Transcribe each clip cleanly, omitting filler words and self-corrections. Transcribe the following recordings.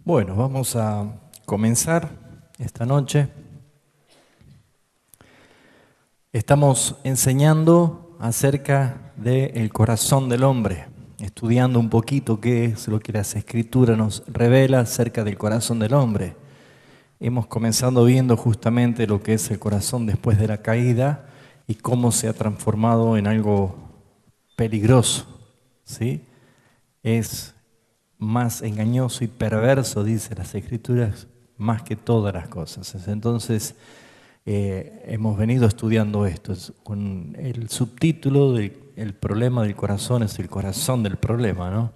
Bueno, vamos a comenzar esta noche. Estamos enseñando acerca del corazón del hombre, estudiando un poquito qué es lo que las Escrituras nos revela acerca del corazón del hombre. Hemos comenzado viendo justamente lo que es el corazón después de la caída y cómo se ha transformado en algo peligroso, ¿sí? Es más engañoso y perverso, dice las Escrituras, más que todas las cosas. Entonces, hemos venido estudiando esto con el subtítulo del problema del corazón, es el corazón del problema, ¿no?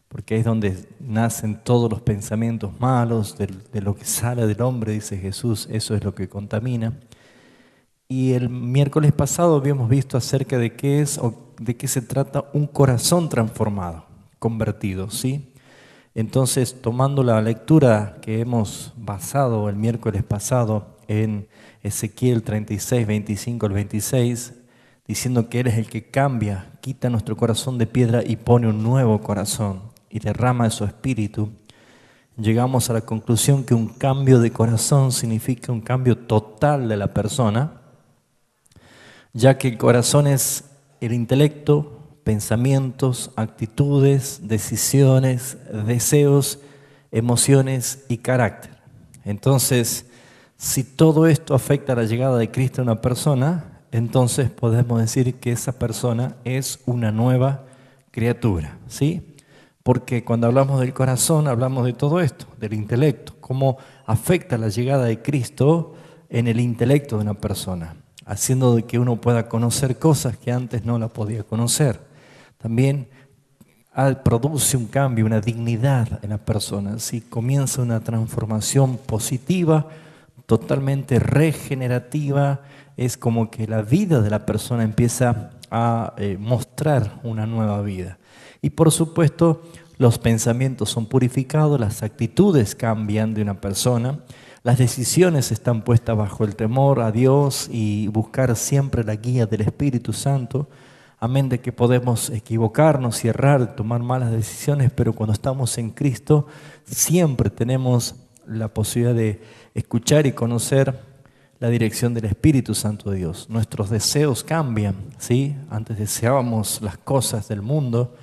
Porque es donde nacen todos los pensamientos malos, de lo que sale del hombre, dice Jesús, eso es lo que contamina. Y el miércoles pasado habíamos visto acerca de qué es o de qué se trata un corazón transformado, convertido, ¿sí? Entonces, tomando la lectura que hemos basado el miércoles pasado en Ezequiel 36, 25 al 26, diciendo que Él es el que cambia, quita nuestro corazón de piedra y pone un nuevo corazón y derrama de su espíritu, llegamos a la conclusión que un cambio de corazón significa un cambio total de la persona, ya que el corazón es el intelecto, pensamientos, actitudes, decisiones, deseos, emociones y carácter. Entonces, si todo esto afecta a la llegada de Cristo a una persona, entonces podemos decir que esa persona es una nueva criatura, ¿sí? Porque cuando hablamos del corazón, hablamos de todo esto, del intelecto, cómo afecta la llegada de Cristo en el intelecto de una persona, haciendo de que uno pueda conocer cosas que antes no la podía conocer. También produce un cambio, una dignidad en la persona, ¿sí? Comienza una transformación positiva, totalmente regenerativa, es como que la vida de la persona empieza a mostrar una nueva vida. Y por supuesto, los pensamientos son purificados, las actitudes cambian de una persona, las decisiones están puestas bajo el temor a Dios y buscar siempre la guía del Espíritu Santo. Amén de que podemos equivocarnos y errar, tomar malas decisiones, pero cuando estamos en Cristo siempre tenemos la posibilidad de escuchar y conocer la dirección del Espíritu Santo de Dios. Nuestros deseos cambian, ¿sí? Antes deseábamos las cosas del mundo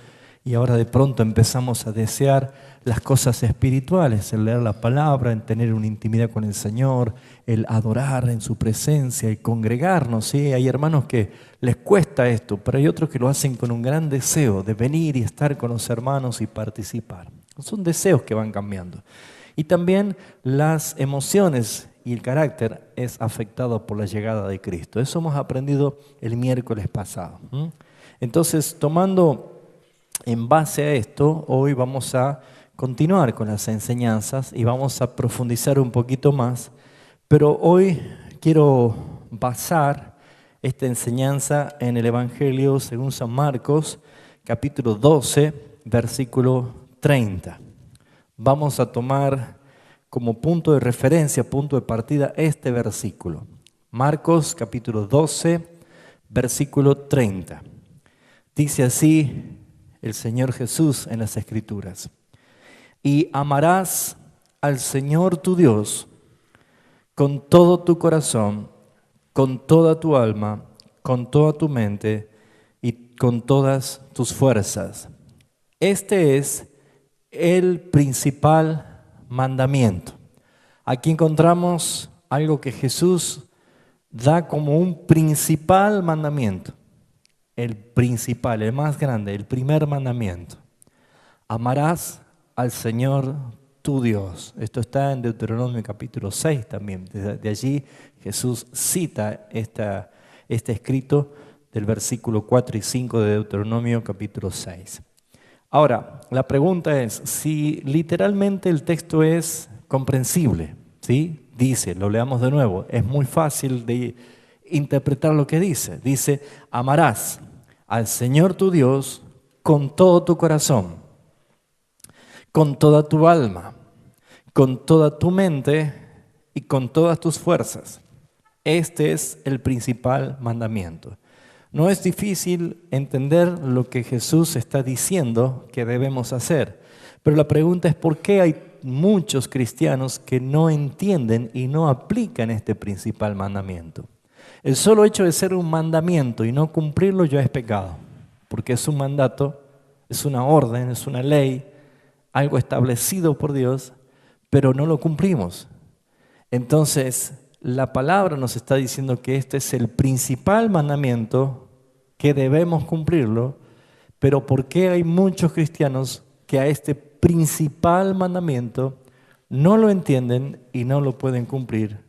y ahora de pronto empezamos a desear las cosas espirituales, el leer la palabra, el tener una intimidad con el Señor, el adorar en su presencia, el congregarnos, ¿sí? Hay hermanos que les cuesta esto, pero hay otros que lo hacen con un gran deseo de venir y estar con los hermanos y participar. Son deseos que van cambiando. Y también las emociones y el carácter es afectado por la llegada de Cristo. Eso hemos aprendido el miércoles pasado. Entonces, tomando en base a esto, hoy vamos a continuar con las enseñanzas y vamos a profundizar un poquito más, pero hoy quiero basar esta enseñanza en el Evangelio según San Marcos, capítulo 12, versículo 30. Vamos a tomar como punto de referencia, punto de partida, este versículo. Marcos, capítulo 12, versículo 30. Dice así el Señor Jesús en las Escrituras: y amarás al Señor tu Dios con todo tu corazón, con toda tu alma, con toda tu mente y con todas tus fuerzas. Este es el principal mandamiento. Aquí encontramos algo que Jesús da como un principal mandamiento. El principal, el más grande, el primer mandamiento. Amarás al Señor tu Dios. Esto está en Deuteronomio capítulo 6 también. De allí Jesús cita este escrito del versículo 4 y 5 de Deuteronomio capítulo 6. Ahora, la pregunta es si literalmente el texto es comprensible, ¿sí? Dice, lo leamos de nuevo, es muy fácil de interpretar lo que dice. Dice, amarás al Señor tu Dios con todo tu corazón, con toda tu alma, con toda tu mente y con todas tus fuerzas. Este es el principal mandamiento. No es difícil entender lo que Jesús está diciendo que debemos hacer, pero la pregunta es ¿por qué hay muchos cristianos que no entienden y no aplican este principal mandamiento. El solo hecho de ser un mandamiento y no cumplirlo ya es pecado, porque es un mandato, es una orden, es una ley, algo establecido por Dios, pero no lo cumplimos. Entonces, la palabra nos está diciendo que este es el principal mandamiento, que debemos cumplirlo, pero ¿por qué hay muchos cristianos que a este principal mandamiento no lo entienden y no lo pueden cumplir?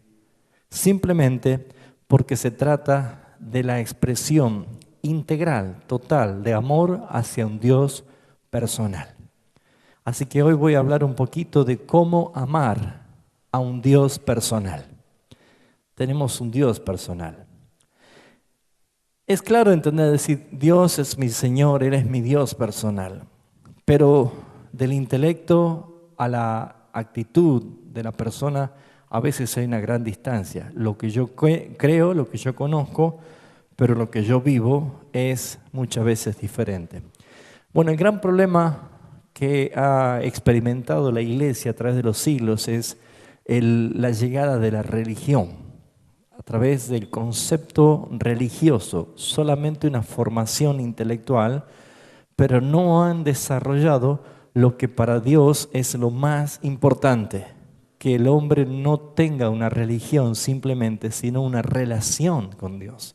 Simplemente porque se trata de la expresión integral, total, de amor hacia un Dios personal. Así que hoy voy a hablar un poquito de cómo amar a un Dios personal. Tenemos un Dios personal. Es claro entender, decir, Dios es mi Señor, Él es mi Dios personal. Pero del intelecto a la actitud de la persona, a veces hay una gran distancia. Lo que yo creo, lo que yo conozco, pero lo que yo vivo es muchas veces diferente. Bueno, el gran problema que ha experimentado la Iglesia a través de los siglos es la llegada de la religión. A través del concepto religioso, solamente una formación intelectual, pero no han desarrollado lo que para Dios es lo más importante, que el hombre no tenga una religión simplemente, sino una relación con Dios.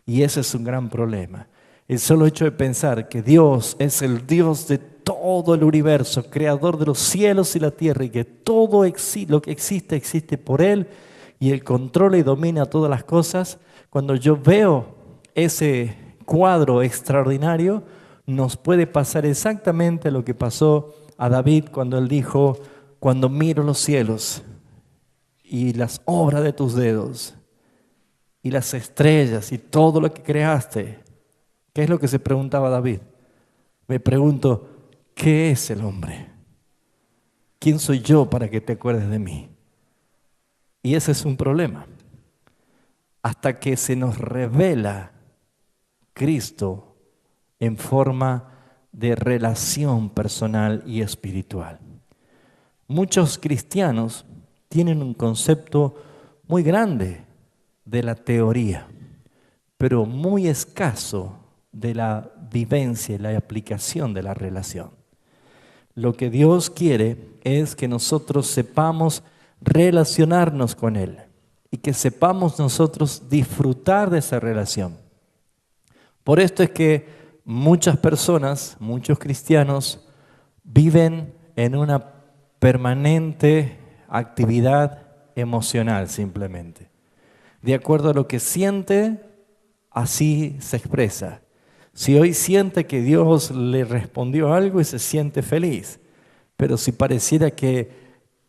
Y ese es un gran problema. El solo hecho de pensar que Dios es el Dios de todo el universo, creador de los cielos y la tierra, y que todo lo que existe por Él, y Él controla y domina todas las cosas. Cuando yo veo ese cuadro extraordinario, nos puede pasar exactamente lo que pasó a David cuando él dijo: cuando miro los cielos y las obras de tus dedos y las estrellas y todo lo que creaste. ¿Qué es lo que se preguntaba David? Me pregunto, ¿qué es el hombre? ¿Quién soy yo para que te acuerdes de mí? Y ese es un problema. Hasta que se nos revela Cristo en forma de relación personal y espiritual. Muchos cristianos tienen un concepto muy grande de la teoría, pero muy escaso de la vivencia y la aplicación de la relación. Lo que Dios quiere es que nosotros sepamos relacionarnos con Él y que sepamos nosotros disfrutar de esa relación. Por esto es que muchas personas, muchos cristianos, viven en una permanente actividad emocional simplemente. De acuerdo a lo que siente, así se expresa. Si hoy siente que Dios le respondió algo y se siente feliz, pero si pareciera que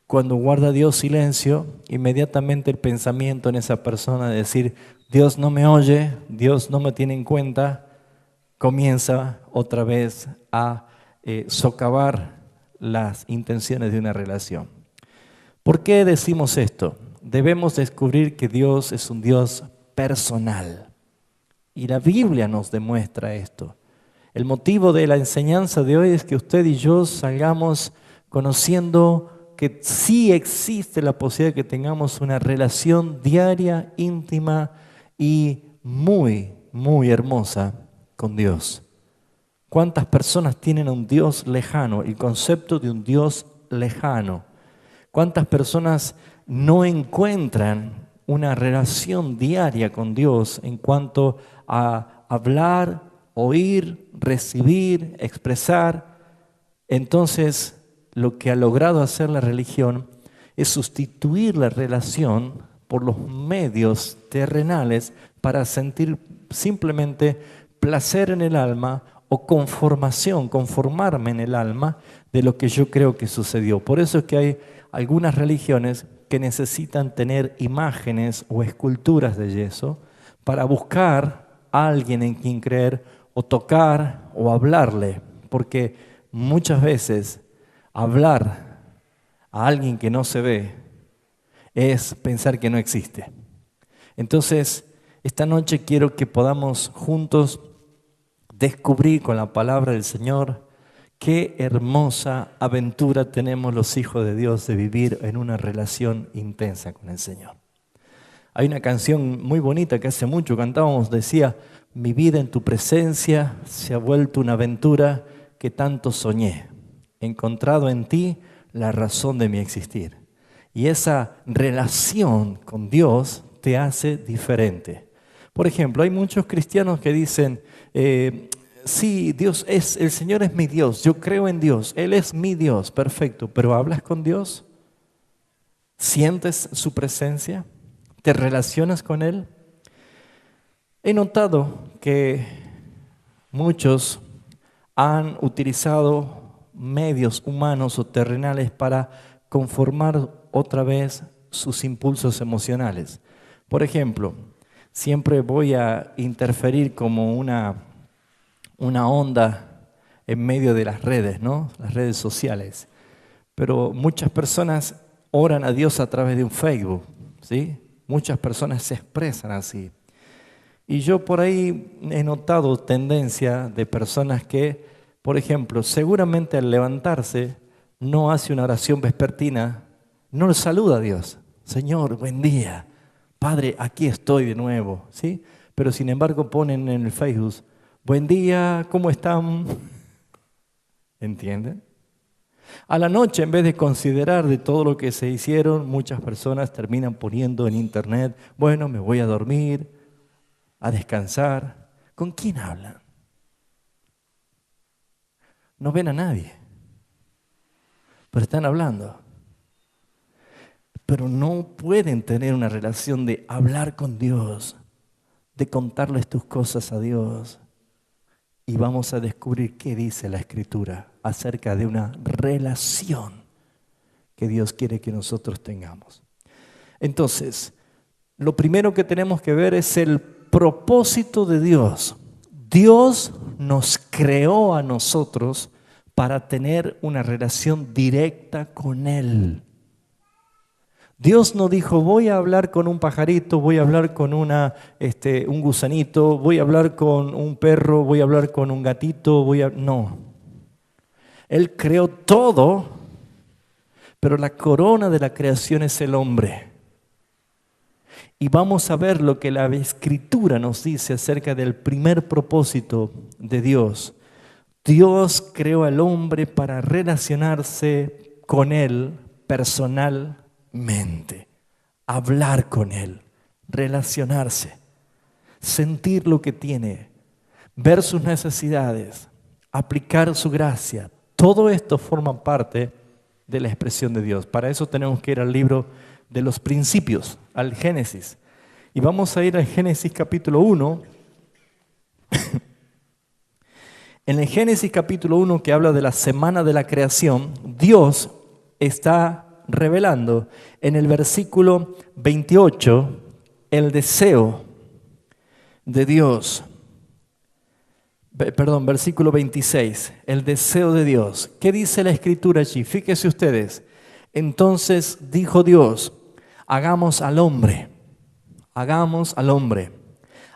cuando guarda Dios silencio, inmediatamente el pensamiento en esa persona de decir, Dios no me oye, Dios no me tiene en cuenta, comienza otra vez a socavar las intenciones de una relación. ¿Por qué decimos esto? Debemos descubrir que Dios es un Dios personal. Y la Biblia nos demuestra esto. El motivo de la enseñanza de hoy es que usted y yo salgamos conociendo que sí existe la posibilidad de que tengamos una relación diaria, íntima y muy, muy hermosa con Dios. ¿Cuántas personas tienen un Dios lejano? El concepto de un Dios lejano. ¿Cuántas personas no encuentran una relación diaria con Dios en cuanto a hablar, oír, recibir, expresar? Entonces, lo que ha logrado hacer la religión es sustituir la relación por los medios terrenales para sentir simplemente placer en el alma o conformarme en el alma de lo que yo creo que sucedió. Por eso es que hay algunas religiones que necesitan tener imágenes o esculturas de yeso para buscar a alguien en quien creer o tocar o hablarle, porque muchas veces hablar a alguien que no se ve es pensar que no existe. Entonces, esta noche quiero que podamos juntos descubrir con la palabra del Señor Qué hermosa aventura tenemos los hijos de Dios de vivir en una relación intensa con el Señor. Hay una canción muy bonita que hace mucho cantábamos, decía: mi vida en tu presencia se ha vuelto una aventura que tanto soñé. He encontrado en ti la razón de mi existir. Y esa relación con Dios te hace diferente. Por ejemplo, hay muchos cristianos que dicen: sí, el Señor es mi Dios, yo creo en Dios, Él es mi Dios, perfecto. ¿Pero hablas con Dios? ¿Sientes su presencia? ¿Te relacionas con Él? He notado que muchos han utilizado medios humanos o terrenales para conformar otra vez sus impulsos emocionales. Por ejemplo, siempre voy a interferir como una onda en medio de las redes, ¿no? Las redes sociales. Pero muchas personas oran a Dios a través de un Facebook, ¿sí? Muchas personas se expresan así. Y yo por ahí he notado tendencia de personas que, por ejemplo, seguramente al levantarse no hace una oración vespertina, no le saluda a Dios. Señor, buen día. Padre, aquí estoy de nuevo, ¿sí? Pero sin embargo ponen en el Facebook: buen día, ¿cómo están? ¿Entienden? A la noche, en vez de considerar de todo lo que se hicieron, muchas personas terminan poniendo en internet: bueno, me voy a dormir, a descansar. ¿Con quién hablan? No ven a nadie, pero están hablando. Pero no pueden tener una relación de hablar con Dios, de contarles tus cosas a Dios. Y vamos a descubrir qué dice la Escritura acerca de una relación que Dios quiere que nosotros tengamos. Entonces, lo primero que tenemos que ver es el propósito de Dios. Dios nos creó a nosotros para tener una relación directa con Él. Dios no dijo: voy a hablar con un pajarito, voy a hablar con un gusanito, voy a hablar con un perro, voy a hablar con un gatito, No. Él creó todo, pero la corona de la creación es el hombre. Y vamos a ver lo que la Escritura nos dice acerca del primer propósito de Dios. Dios creó al hombre para relacionarse con él personalmente, hablar con él, relacionarse, sentir lo que tiene, ver sus necesidades, aplicar su gracia. Todo esto forma parte de la expresión de Dios. Para eso tenemos que ir al libro de los principios, al Génesis. Y vamos a ir al Génesis capítulo 1. En el Génesis capítulo 1, que habla de la semana de la creación, Dios está revelando en el versículo 28 el deseo de Dios. Perdón, versículo 26, el deseo de Dios. ¿Qué dice la Escritura allí? Fíjense ustedes. Entonces dijo Dios: hagamos al hombre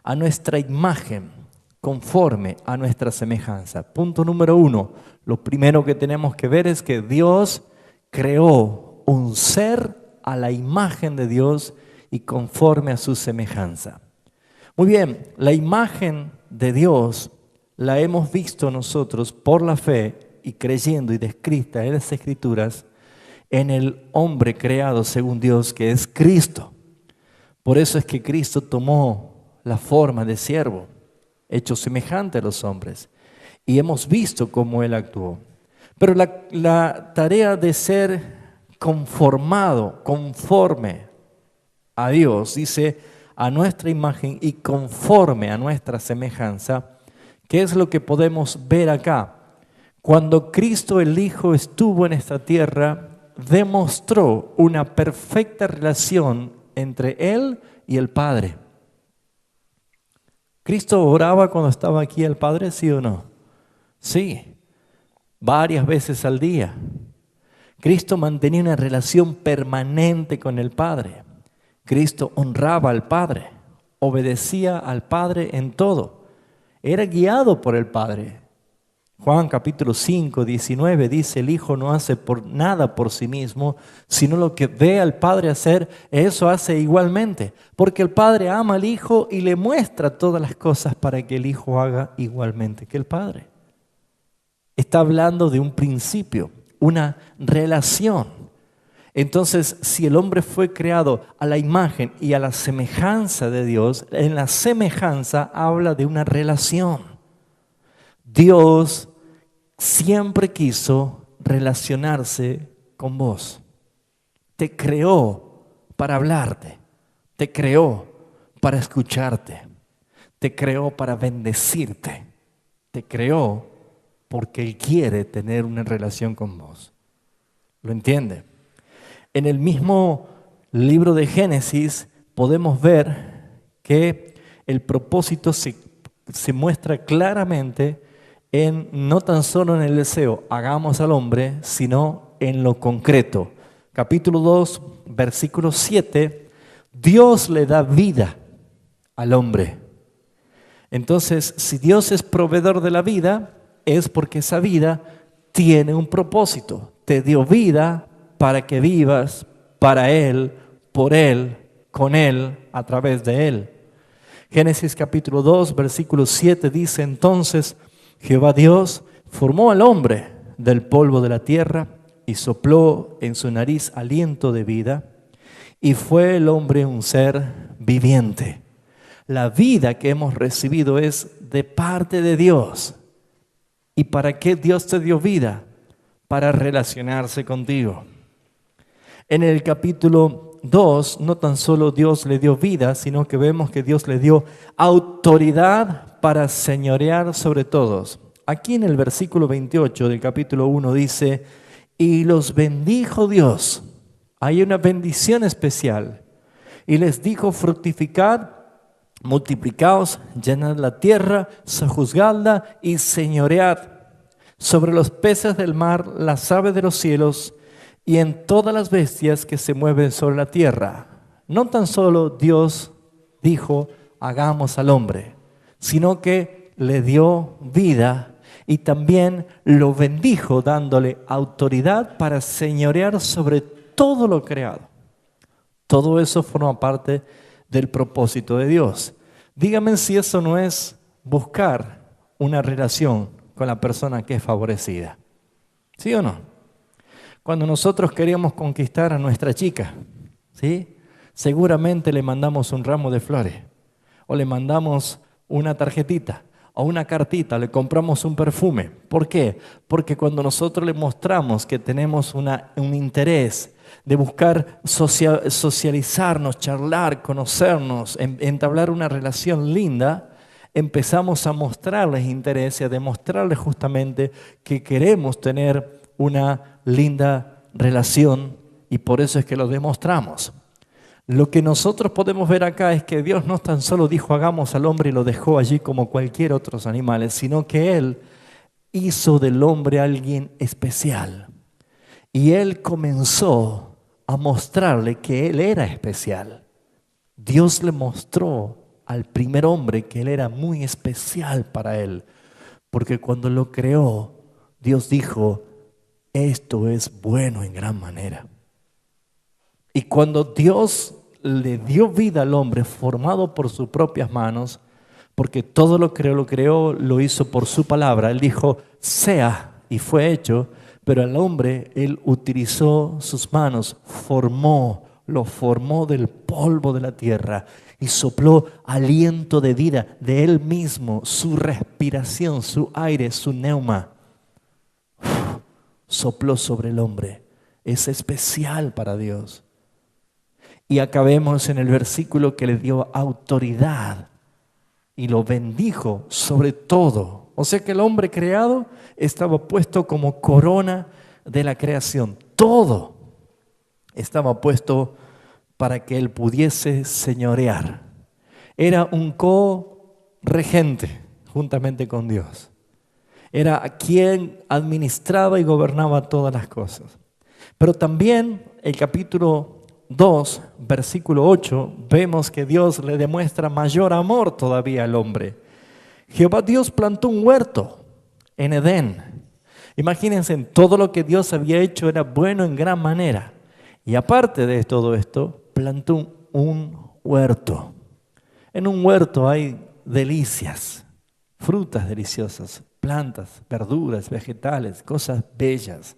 a nuestra imagen, conforme a nuestra semejanza. Punto número 1. Lo primero que tenemos que ver es que Dios creó un ser a la imagen de Dios y conforme a su semejanza. Muy bien, la imagen de Dios la hemos visto nosotros por la fe y creyendo y descrita en las Escrituras en el hombre creado según Dios, que es Cristo. Por eso es que Cristo tomó la forma de siervo, hecho semejante a los hombres, y hemos visto cómo Él actuó. Pero la tarea de ser conformado, conforme a Dios, dice a nuestra imagen y conforme a nuestra semejanza, ¿qué es lo que podemos ver acá? Cuando Cristo el Hijo estuvo en esta tierra, demostró una perfecta relación entre Él y el Padre. ¿Cristo oraba cuando estaba aquí el Padre, sí o no? Sí, varias veces al día. Cristo mantenía una relación permanente con el Padre. Cristo honraba al Padre, obedecía al Padre en todo. Era guiado por el Padre. Juan capítulo 5, 19 dice, el Hijo no hace nada por sí mismo, sino lo que ve al Padre hacer, eso hace igualmente. Porque el Padre ama al Hijo y le muestra todas las cosas para que el Hijo haga igualmente que el Padre. Está hablando de un principio, una relación. Entonces, si el hombre fue creado a la imagen y a la semejanza de Dios, en la semejanza habla de una relación. Dios siempre quiso relacionarse con vos. Te creó para hablarte, te creó para escucharte, te creó para bendecirte, te creó porque Él quiere tener una relación con vos. ¿Lo entiende? En el mismo libro de Génesis podemos ver que el propósito se muestra claramente no tan solo en el deseo, hagamos al hombre, sino en lo concreto. Capítulo 2, versículo 7, Dios le da vida al hombre. Entonces, si Dios es proveedor de la vida, es porque esa vida tiene un propósito. Te dio vida para que vivas para Él, por Él, con Él, a través de Él. Génesis capítulo 2, versículo 7 dice, entonces Jehová Dios formó al hombre del polvo de la tierra y sopló en su nariz aliento de vida, y fue el hombre un ser viviente. La vida que hemos recibido es de parte de Dios. ¿Y para qué Dios te dio vida? Para relacionarse contigo. En el capítulo 2, no tan solo Dios le dio vida, sino que vemos que Dios le dio autoridad para señorear sobre todos. Aquí en el versículo 28 del capítulo 1 dice, y los bendijo Dios. Hay una bendición especial. Y les dijo, fructificad, multiplicaos, llenad la tierra, sojuzgadla y señoread sobre los peces del mar, las aves de los cielos y en todas las bestias que se mueven sobre la tierra. No tan solo Dios dijo, hagamos al hombre, sino que le dio vida y también lo bendijo dándole autoridad para señorear sobre todo lo creado. Todo eso forma parte del propósito de Dios. Dígame si eso no es buscar una relación con la persona que es favorecida. ¿Sí o no? Cuando nosotros queremos conquistar a nuestra chica, ¿sí? Seguramente le mandamos un ramo de flores, o le mandamos una tarjetita, o una cartita, le compramos un perfume. ¿Por qué? Porque cuando nosotros le mostramos que tenemos un interés de buscar socializarnos, charlar, conocernos, entablar una relación linda, empezamos a mostrarles interés y a demostrarles justamente que queremos tener una linda relación y por eso es que lo demostramos. Lo que nosotros podemos ver acá es que Dios no tan solo dijo hagamos al hombre y lo dejó allí como cualquier otros animales, sino que Él hizo del hombre alguien especial. Y Él comenzó a mostrarle que Él era especial. Dios le mostró al primer hombre que Él era muy especial para Él. Porque cuando lo creó, Dios dijo, esto es bueno en gran manera. Y cuando Dios le dio vida al hombre formado por sus propias manos, porque todo lo creó, lo hizo por su palabra. Él dijo, sea, y fue hecho, pero al hombre Él utilizó sus manos, lo formó del polvo de la tierra y sopló aliento de vida de Él mismo, su respiración, su aire, su neuma. Sopló sobre el hombre. Es especial para Dios. Y acabemos en el versículo que le dio autoridad y lo bendijo sobre todo. O sea que el hombre creado estaba puesto como corona de la creación. Todo estaba puesto para que él pudiese señorear. Era un co-regente juntamente con Dios. Era quien administraba y gobernaba todas las cosas. Pero también el capítulo 2, versículo 8, vemos que Dios le demuestra mayor amor todavía al hombre. Jehová Dios plantó un huerto en Edén. Imagínense, todo lo que Dios había hecho era bueno en gran manera. Y aparte de todo esto, plantó un huerto. En un huerto hay delicias, frutas deliciosas, plantas, verduras, vegetales, cosas bellas.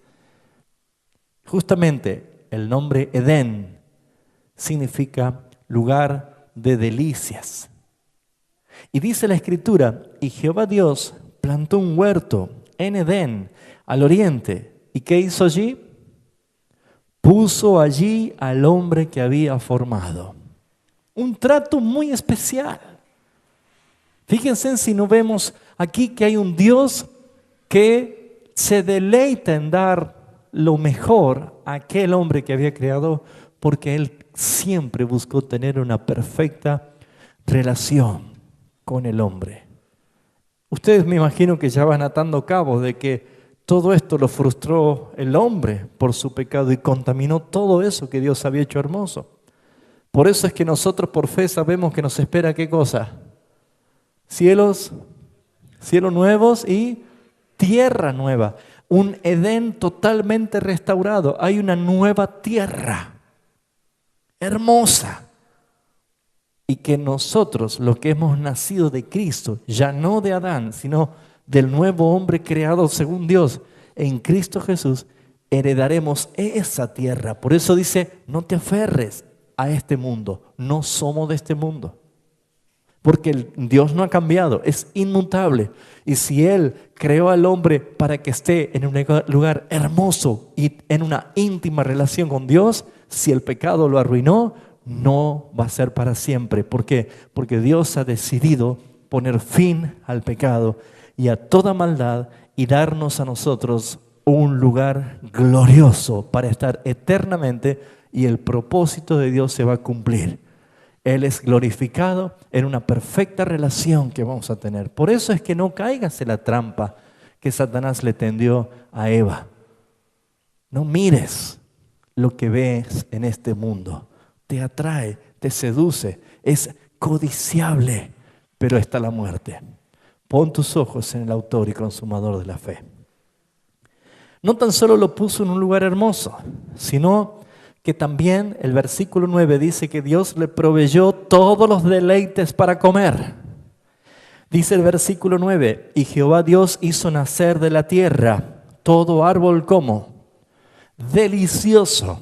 Justamente el nombre Edén significa lugar de delicias. Y dice la Escritura, y Jehová Dios plantó un huerto en Edén, al oriente. ¿Y qué hizo allí? Puso allí al hombre que había formado. Un trato muy especial. Fíjense si no vemos aquí que hay un Dios que se deleita en dar lo mejor a aquel hombre que había creado, porque Él siempre buscó tener una perfecta relación con el hombre. Ustedes me imagino que ya van atando cabos de que todo esto lo frustró el hombre por su pecado y contaminó todo eso que Dios había hecho hermoso. Por eso es que nosotros por fe sabemos que nos espera ¿qué cosa? Cielos nuevos y tierra nueva. Un Edén totalmente restaurado. Hay una nueva tierra hermosa. Y que nosotros, los que hemos nacido de Cristo, ya no de Adán, sino del nuevo hombre creado según Dios, en Cristo Jesús, heredaremos esa tierra. Por eso dice, no te aferres a este mundo, no somos de este mundo. Porque Dios no ha cambiado, es inmutable. Y si Él creó al hombre para que esté en un lugar hermoso y en una íntima relación con Dios, si el pecado lo arruinó, no va a ser para siempre. ¿Por qué? Porque Dios ha decidido poner fin al pecado y a toda maldad y darnos a nosotros un lugar glorioso para estar eternamente, y el propósito de Dios se va a cumplir. Él es glorificado en una perfecta relación que vamos a tener. Por eso es que no caigas en la trampa que Satanás le tendió a Eva. No mires lo que ves en este mundo. Te atrae, te seduce, es codiciable, pero está la muerte. Pon tus ojos en el autor y consumador de la fe. No tan solo lo puso en un lugar hermoso, sino que también el versículo 9 dice que Dios le proveyó todos los deleites para comer. Dice el versículo 9, y Jehová Dios hizo nacer de la tierra todo árbol como delicioso.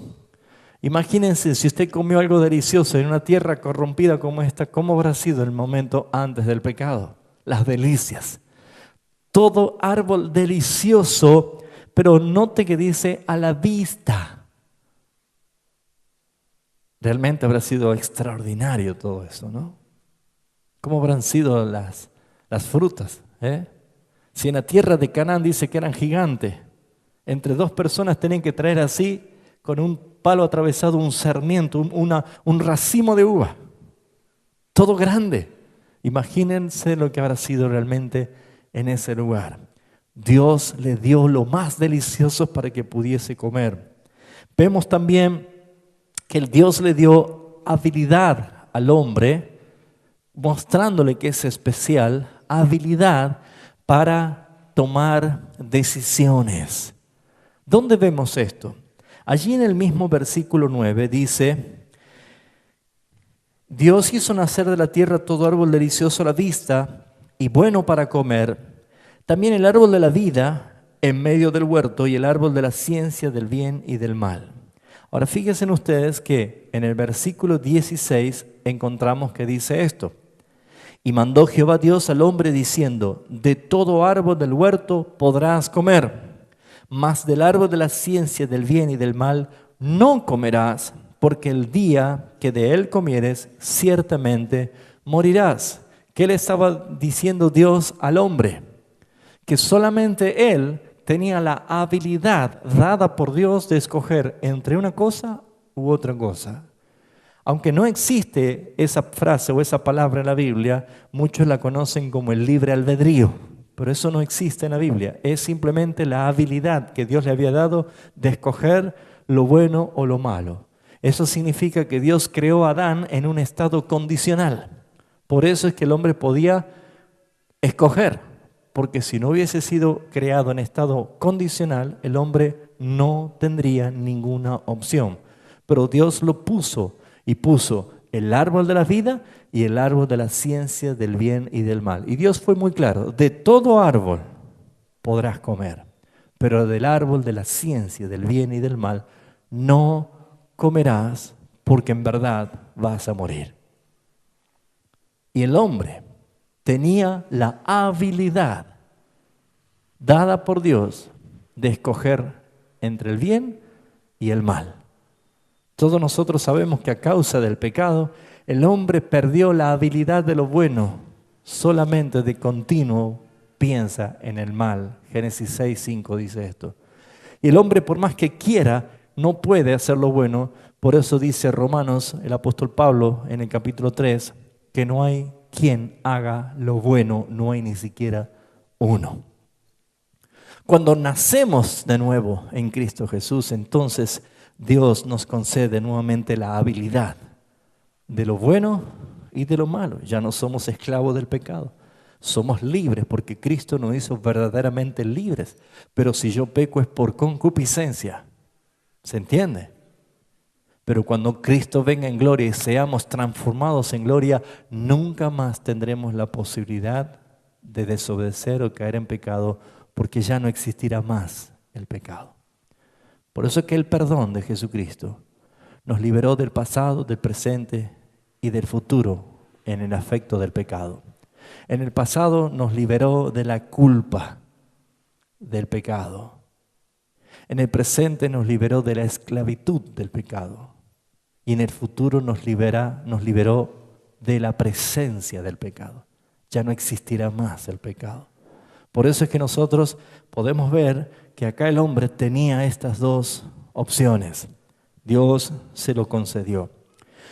Imagínense si usted comió algo delicioso en una tierra corrompida como esta, ¿cómo habrá sido el momento antes del pecado? Las delicias. Todo árbol delicioso, pero note que dice a la vista. Realmente habrá sido extraordinario todo eso, ¿no? ¿Cómo habrán sido las frutas? Si en la tierra de Canaán dice que eran gigantes, entre dos personas tenían que traer así, con un palo atravesado, un sarmiento, un racimo de uva. Todo grande. Imagínense lo que habrá sido realmente en ese lugar. Dios le dio lo más delicioso para que pudiese comer. Vemos también que el Dios le dio habilidad al hombre, mostrándole que es especial, habilidad para tomar decisiones. ¿Dónde vemos esto? Allí en el mismo versículo 9 dice, Dios hizo nacer de la tierra todo árbol delicioso a la vista y bueno para comer, también el árbol de la vida en medio del huerto y el árbol de la ciencia del bien y del mal. Ahora fíjense ustedes que en el versículo 16 encontramos que dice esto. Y mandó Jehová Dios al hombre diciendo, de todo árbol del huerto podrás comer, mas del árbol de la ciencia del bien y del mal no comerás, porque el día que de él comieres, ciertamente morirás. ¿Qué le estaba diciendo Dios al hombre? Que solamente él tenía la habilidad dada por Dios de escoger entre una cosa u otra cosa. Aunque no existe esa frase o esa palabra en la Biblia, muchos la conocen como el libre albedrío, pero eso no existe en la Biblia. Es simplemente la habilidad que Dios le había dado de escoger lo bueno o lo malo. Eso significa que Dios creó a Adán en un estado condicional. Por eso es que el hombre podía escoger. porque si no hubiese sido creado en estado condicional, el hombre no tendría ninguna opción. Pero Dios lo puso y puso el árbol de la vida y el árbol de la ciencia del bien y del mal. Y Dios fue muy claro, de todo árbol podrás comer, pero del árbol de la ciencia del bien y del mal no comerás, porque en verdad vas a morir. Y el hombre tenía la habilidad dada por Dios de escoger entre el bien y el mal. Todos nosotros sabemos que a causa del pecado, el hombre perdió la habilidad de lo bueno, solamente de continuo piensa en el mal. Génesis 6:5 dice esto. Y el hombre, por más que quiera, no puede hacer lo bueno. Por eso dice Romanos, el apóstol Pablo, en el capítulo 3, que no hay quien haga lo bueno, no hay ni siquiera uno. Cuando nacemos de nuevo en Cristo Jesús, entonces Dios nos concede nuevamente la habilidad de lo bueno y de lo malo. Ya no somos esclavos del pecado. Somos libres porque Cristo nos hizo verdaderamente libres. Pero si yo peco es por concupiscencia. ¿Se entiende? Pero cuando Cristo venga en gloria y seamos transformados en gloria, nunca más tendremos la posibilidad de desobedecer o caer en pecado, porque ya no existirá más el pecado. Por eso es que el perdón de Jesucristo nos liberó del pasado, del presente y del futuro en el afecto del pecado. En el pasado nos liberó de la culpa del pecado. En el presente nos liberó de la esclavitud del pecado. Y en el futuro nos liberó de la presencia del pecado. Ya no existirá más el pecado. Por eso es que nosotros podemos ver que acá el hombre tenía estas dos opciones. Dios se lo concedió.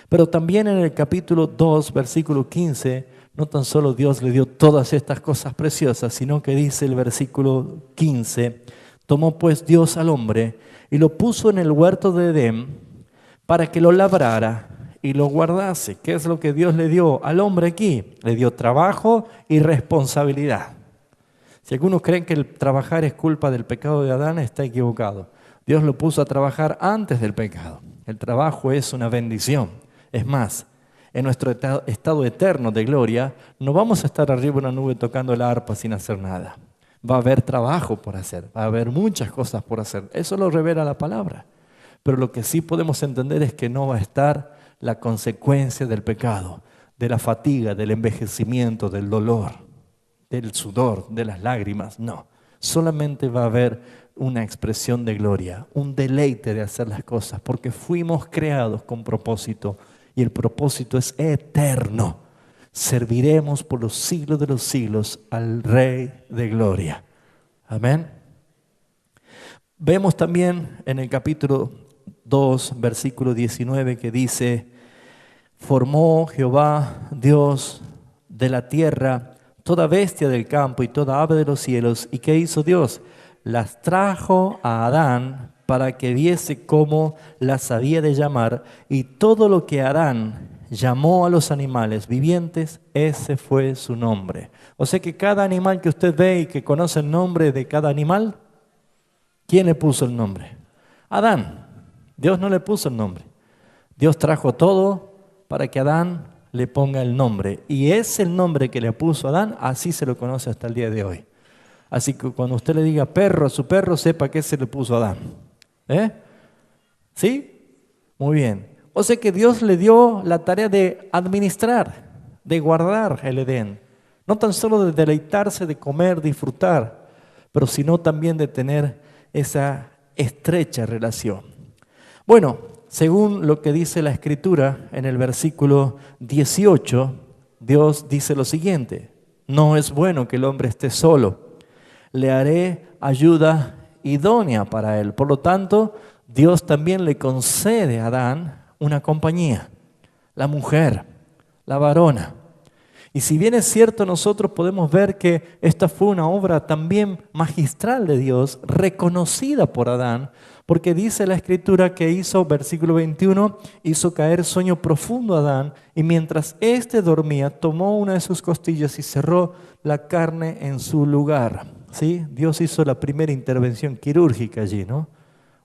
Pero también en el capítulo 2, versículo 15, no tan solo Dios le dio todas estas cosas preciosas, sino que dice el versículo 15, tomó pues Dios al hombre y lo puso en el huerto de Edén para que lo labrara y lo guardase. ¿Qué es lo que Dios le dio al hombre aquí? Le dio trabajo y responsabilidad. Si algunos creen que el trabajar es culpa del pecado de Adán, está equivocado. Dios lo puso a trabajar antes del pecado. El trabajo es una bendición. Es más, en nuestro estado eterno de gloria, no vamos a estar arriba en una nube tocando la arpa sin hacer nada. Va a haber trabajo por hacer, va a haber muchas cosas por hacer. Eso lo revela la palabra. Pero lo que sí podemos entender es que no va a estar la consecuencia del pecado, de la fatiga, del envejecimiento, del dolor, del sudor, de las lágrimas. No, solamente va a haber una expresión de gloria, un deleite de hacer las cosas, porque fuimos creados con propósito y el propósito es eterno. Serviremos por los siglos de los siglos al Rey de gloria. Amén. Vemos también en el capítulo 2, versículo 19, que dice, formó Jehová Dios de la tierra toda bestia del campo y toda ave de los cielos. ¿Y qué hizo Dios? Las trajo a Adán para que viese cómo las había de llamar, y todo lo que Adán llamó a los animales vivientes, ese fue su nombre. O sea que cada animal que usted ve y que conoce el nombre de cada animal, ¿quién le puso el nombre? Adán. Dios no le puso el nombre. Dios trajo todo para que Adán le ponga el nombre. Y es el nombre que le puso a Adán, así se lo conoce hasta el día de hoy. Así que cuando usted le diga perro a su perro, sepa que se le puso a Adán. ¿Sí? Muy bien. O sea que Dios le dio la tarea de administrar, de guardar el Edén. No tan solo de deleitarse, de comer, disfrutar, pero sino también de tener esa estrecha relación. Bueno, según lo que dice la Escritura en el versículo 18, Dios dice lo siguiente: no es bueno que el hombre esté solo, le haré ayuda idónea para él. Por lo tanto, Dios también le concede a Adán una compañía, la mujer, la varona. Y si bien es cierto, nosotros podemos ver que esta fue una obra también magistral de Dios, reconocida por Adán, porque dice la Escritura que hizo, versículo 21, hizo caer sueño profundo a Adán, y mientras éste dormía, tomó una de sus costillas y cerró la carne en su lugar. ¿Sí? Dios hizo la primera intervención quirúrgica allí, ¿no?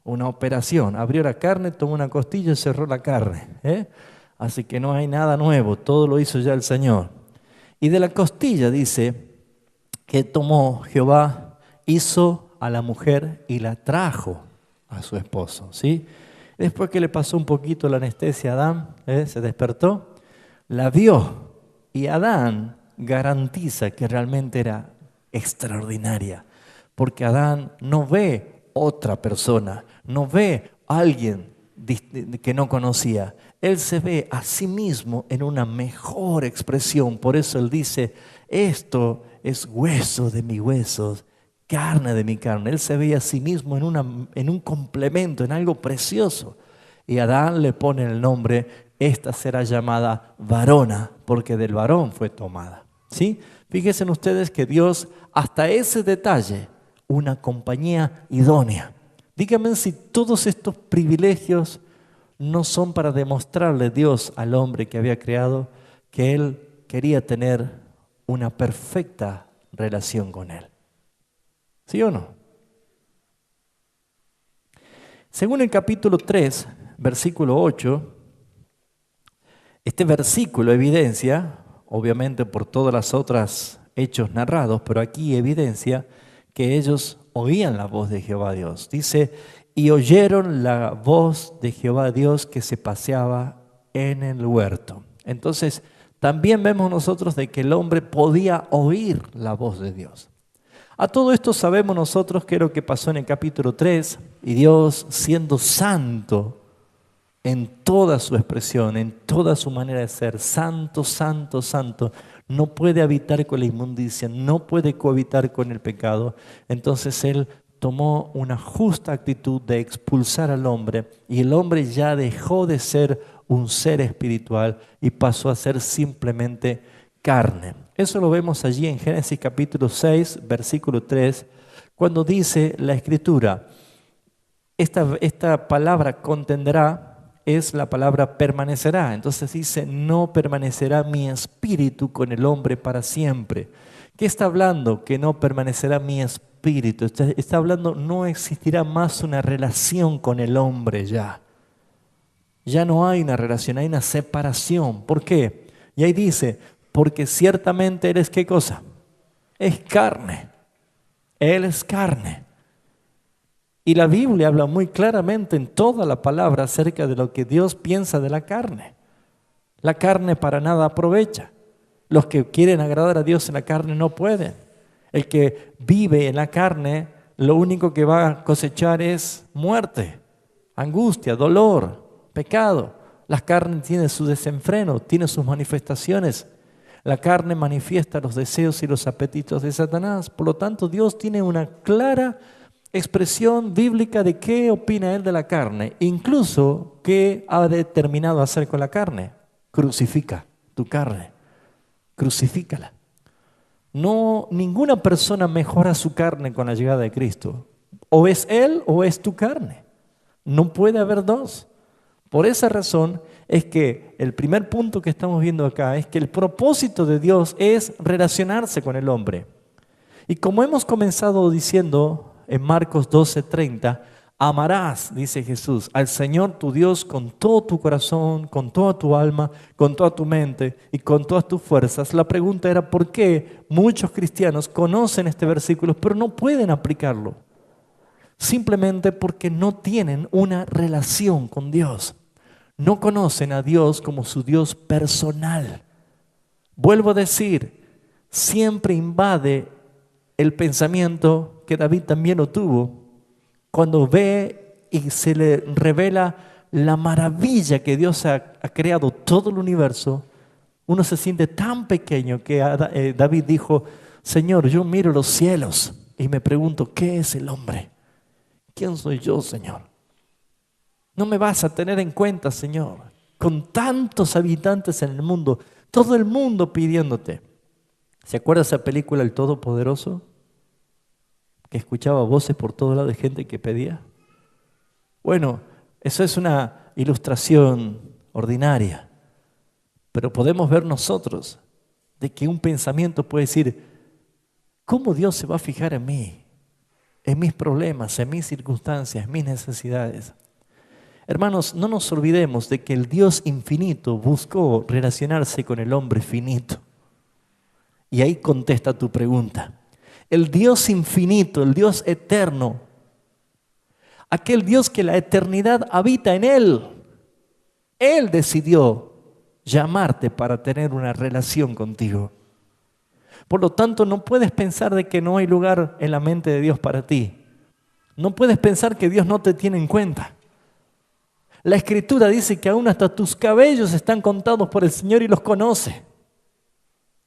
Una operación, abrió la carne, tomó una costilla y cerró la carne. Así que no hay nada nuevo, todo lo hizo ya el Señor. Y de la costilla dice que tomó Jehová, hizo a la mujer y la trajo a su esposo, ¿sí? Después que le pasó un poquito la anestesia a Adán, se despertó, la vio y Adán garantiza que realmente era extraordinaria, porque Adán no ve otra persona, no ve a alguien que no conocía. Él se ve a sí mismo en una mejor expresión. Por eso él dice, esto es hueso de mis huesos, carne de mi carne. Él se ve a sí mismo en un complemento, en algo precioso. Y Adán le pone el nombre, esta será llamada varona, porque del varón fue tomada. ¿Sí? Fíjense ustedes que Dios, hasta ese detalle, una compañía idónea. Díganme si todos estos privilegios no son para demostrarle Dios al hombre que había creado que Él quería tener una perfecta relación con Él. ¿Sí o no? Según el capítulo 3, versículo 8, este versículo evidencia, obviamente por todas las otras hechos narrados, pero aquí evidencia que ellos oían la voz de Jehová Dios. Dice, y oyeron la voz de Jehová Dios que se paseaba en el huerto. Entonces, también vemos nosotros de que el hombre podía oír la voz de Dios. A todo esto sabemos nosotros que es lo que pasó en el capítulo 3, y Dios, siendo santo en toda su expresión, en toda su manera de ser, santo, santo, santo, no puede habitar con la inmundicia, no puede cohabitar con el pecado. Entonces Él tomó una justa actitud de expulsar al hombre, y el hombre ya dejó de ser un ser espiritual y pasó a ser simplemente carne. Eso lo vemos allí en Génesis capítulo 6, versículo 3, cuando dice la Escritura, esta palabra contendrá, es la palabra permanecerá. Entonces dice, no permanecerá mi espíritu con el hombre para siempre. ¿Qué está hablando? Que no permanecerá mi espíritu. Está hablando, no existirá más una relación con el hombre ya. Ya no hay una relación, hay una separación. ¿Por qué? Y ahí dice, porque ciertamente eres ¿qué cosa? Es carne. Él es carne. Y la Biblia habla muy claramente en toda la palabra acerca de lo que Dios piensa de la carne. La carne para nada aprovecha. Los que quieren agradar a Dios en la carne no pueden. El que vive en la carne, lo único que va a cosechar es muerte, angustia, dolor, pecado. La carne tiene su desenfreno, tiene sus manifestaciones. La carne manifiesta los deseos y los apetitos de Satanás. Por lo tanto, Dios tiene una clara expresión bíblica de qué opina Él de la carne, incluso qué ha determinado hacer con la carne. Crucifica tu carne, crucifícala. No, ninguna persona mejora su carne con la llegada de Cristo. O es Él o es tu carne. No puede haber dos. Por esa razón es que el primer punto que estamos viendo acá es que el propósito de Dios es relacionarse con el hombre. Y como hemos comenzado diciendo en Marcos 12:30, amarás, dice Jesús, al Señor tu Dios con todo tu corazón, con toda tu alma, con toda tu mente y con todas tus fuerzas. La pregunta era ¿por qué muchos cristianos conocen este versículo pero no pueden aplicarlo? Simplemente porque no tienen una relación con Dios. No conocen a Dios como su Dios personal. Vuelvo a decir, siempre invade el pensamiento que David también lo tuvo cuando ve y se le revela la maravilla que Dios ha creado todo el universo. Uno se siente tan pequeño que David dijo, Señor, yo miro los cielos y me pregunto, ¿qué es el hombre? ¿Quién soy yo, Señor? No me vas a tener en cuenta, Señor. Con tantos habitantes en el mundo, Todo el mundo pidiéndote. ¿Se acuerda esa película El Todopoderoso? Que escuchaba voces por todos lados de gente que pedía. Bueno, eso es una ilustración ordinaria. Pero podemos ver nosotros de que un pensamiento puede decir, ¿cómo Dios se va a fijar en mí? En mis problemas, en mis circunstancias, en mis necesidades. Hermanos, no nos olvidemos de que el Dios infinito buscó relacionarse con el hombre finito. Y ahí contesta tu pregunta. El Dios infinito, el Dios eterno, aquel Dios que la eternidad habita en Él decidió llamarte para tener una relación contigo. Por lo tanto, no puedes pensar de que no hay lugar en la mente de Dios para ti. No puedes pensar que Dios no te tiene en cuenta. La Escritura dice que aún hasta tus cabellos están contados por el Señor y los conoce.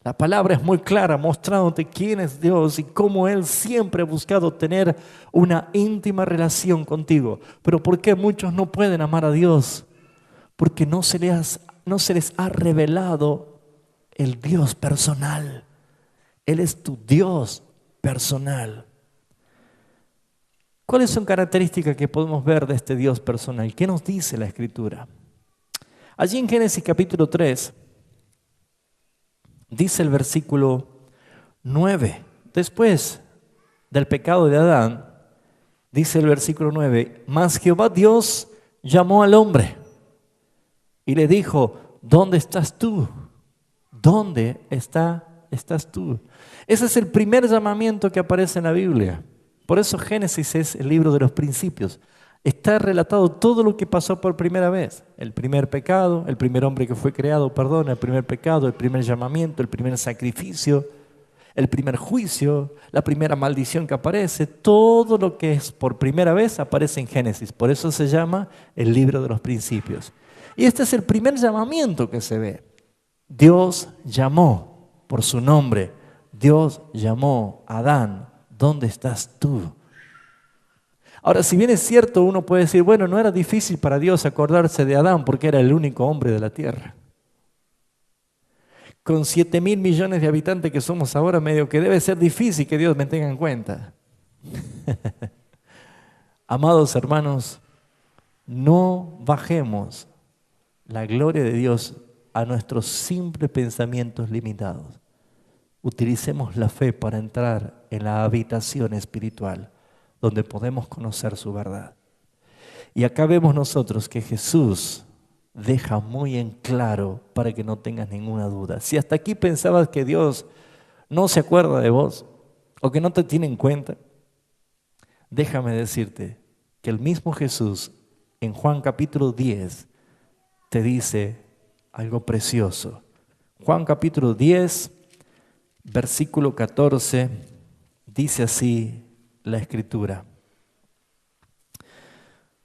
La palabra es muy clara, mostrándote quién es Dios y cómo Él siempre ha buscado tener una íntima relación contigo. Pero ¿por qué muchos no pueden amar a Dios? Porque no se les ha revelado el Dios personal. Él es tu Dios personal. ¿Cuáles son características que podemos ver de este Dios personal? ¿Qué nos dice la Escritura? Allí en Génesis capítulo 3, dice el versículo 9, después del pecado de Adán, dice el versículo 9, mas Jehová Dios llamó al hombre y le dijo, ¿dónde estás tú? ¿Dónde estás tú? Ese es el primer llamamiento que aparece en la Biblia. Por eso Génesis es el libro de los principios. Está relatado todo lo que pasó por primera vez. El primer pecado, el primer hombre que fue creado, el primer pecado, el primer llamamiento, el primer sacrificio, el primer juicio, la primera maldición que aparece. Todo lo que es por primera vez aparece en Génesis. Por eso se llama el libro de los principios. Y este es el primer llamamiento que se ve. Dios llamó por su nombre. Dios llamó a Adán. ¿Dónde estás tú? Ahora, si bien es cierto, uno puede decir, bueno, no era difícil para Dios acordarse de Adán porque era el único hombre de la tierra. Con 7.000 millones de habitantes que somos ahora, medio que debe ser difícil que Dios me tenga en cuenta. Amados hermanos, no bajemos la gloria de Dios a nuestros simples pensamientos limitados. Utilicemos la fe para entrar en la habitación espiritual, donde podemos conocer su verdad. Y acá vemos nosotros que Jesús deja muy en claro para que no tengas ninguna duda. Si hasta aquí pensabas que Dios no se acuerda de vos o que no te tiene en cuenta, déjame decirte que el mismo Jesús en Juan capítulo 10 te dice algo precioso. Juan capítulo 10, versículo 14, dice así la Escritura.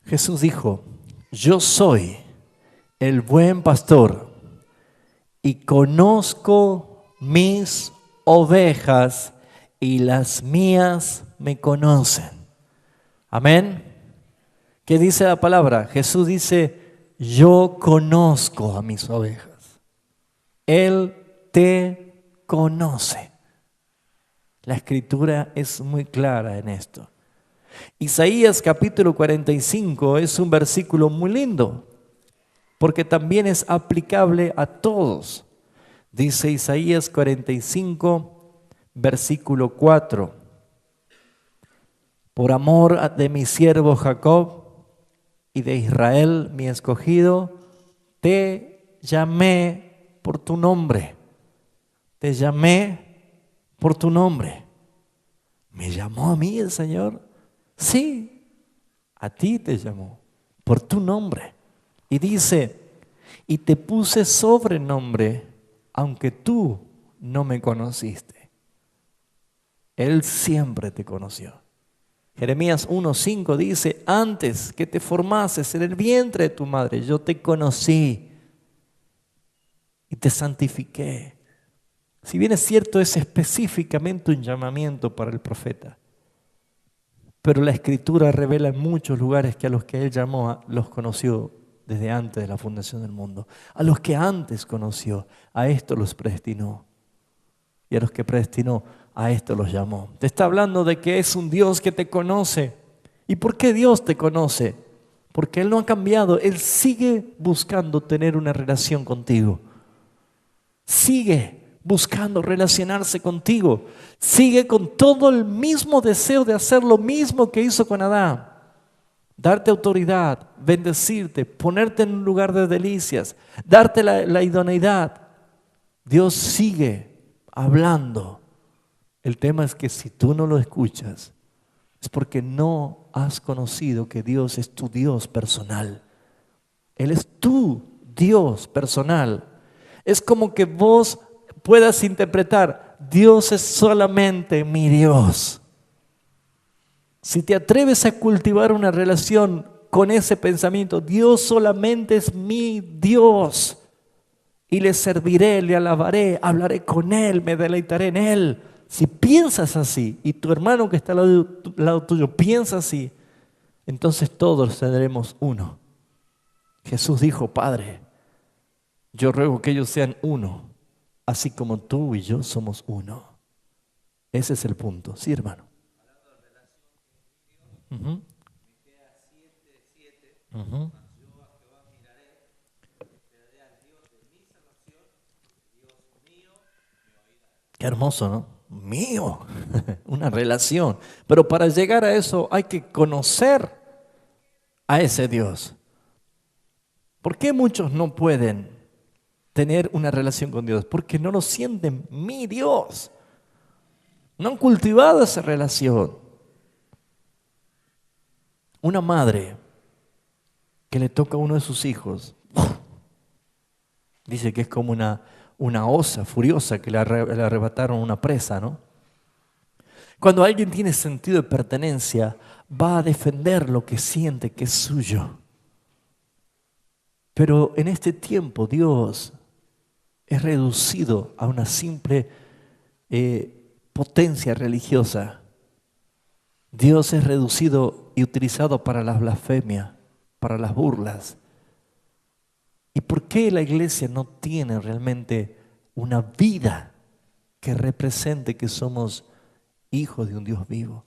Jesús dijo, yo soy el buen pastor y conozco mis ovejas y las mías me conocen. Amén. ¿Qué dice la palabra? Jesús dice, yo conozco a mis ovejas. Él te conoce. La Escritura es muy clara en esto. Isaías capítulo 45 es un versículo muy lindo, porque también es aplicable a todos. Dice Isaías 45, versículo 4. Por amor de mi siervo Jacob y de Israel, mi escogido, te llamé por tu nombre. Te llamé por tu nombre. ¿Me llamó a mí el Señor? Sí, a ti te llamó por tu nombre. Y dice, y te puse sobrenombre, aunque tú no me conociste. Él siempre te conoció. Jeremías 1:5 dice, antes que te formases en el vientre de tu madre, yo te conocí y te santifiqué. Si bien es cierto, es específicamente un llamamiento para el profeta, pero la Escritura revela en muchos lugares que a los que él llamó los conoció desde antes de la fundación del mundo. A los que antes conoció, a esto los predestinó. Y a los que predestinó, a esto los llamó. Te está hablando de que es un Dios que te conoce. ¿Y por qué Dios te conoce? Porque Él no ha cambiado. Él sigue buscando tener una relación contigo. Sigue buscando relacionarse contigo. Sigue con todo el mismo deseo de hacer lo mismo que hizo con Adán. Darte autoridad, bendecirte, ponerte en un lugar de delicias, darte la idoneidad. Dios sigue hablando. El tema es que si tú no lo escuchas, es porque no has conocido que Dios es tu Dios personal. Él es tu Dios personal. Es como que vos puedas interpretar, Dios es solamente mi Dios. Si te atreves a cultivar una relación con ese pensamiento, Dios solamente es mi Dios, y le serviré, le alabaré, hablaré con Él, me deleitaré en Él. Si piensas así, y tu hermano que está al lado tuyo piensa así, entonces todos tendremos uno. Jesús dijo, Padre, yo ruego que ellos sean uno, así como tú y yo somos uno. Ese es el punto. Sí, hermano. Uh-huh. Uh-huh. Qué hermoso, ¿no? Mío, una relación. Pero para llegar a eso hay que conocer a ese Dios. ¿Por qué muchos no pueden tener una relación con Dios? Porque no lo sienten mi Dios. No han cultivado esa relación. Una madre que le toca a uno de sus hijos, dice que es como una osa furiosa que le arrebataron una presa, ¿no? Cuando alguien tiene sentido de pertenencia, va a defender lo que siente que es suyo. Pero en este tiempo Dios es reducido a una simple potencia religiosa. Dios es reducido y utilizado para la blasfemia, para las burlas. ¿Y por qué la iglesia no tiene realmente una vida que represente que somos hijos de un Dios vivo?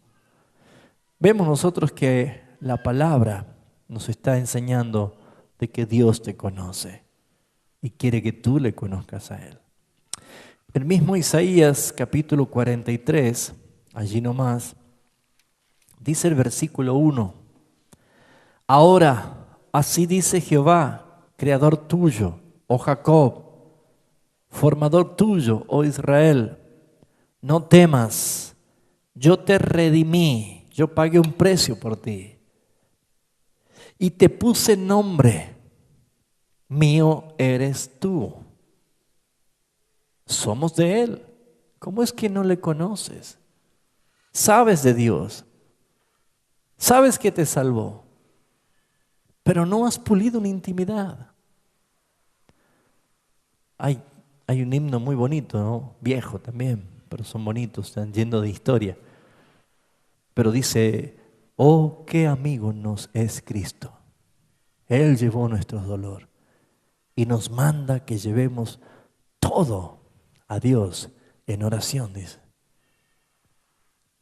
Vemos nosotros que la palabra nos está enseñando de que Dios te conoce y quiere que tú le conozcas a Él. El mismo Isaías capítulo 43, allí nomás, dice el versículo 1, ahora así dice Jehová, creador tuyo, oh Jacob, formador tuyo, oh Israel, no temas, yo te redimí, yo pagué un precio por ti y te puse nombre, mío eres tú. Somos de Él. ¿Cómo es que no le conoces? Sabes de Dios, sabes que te salvó, pero no has pulido una intimidad. Hay un himno muy bonito, ¿no? Viejo también, pero son bonitos, están llenos de historia. Pero dice, oh, qué amigo nos es Cristo. Él llevó nuestro dolor y nos manda que llevemos todo a Dios en oración, dice.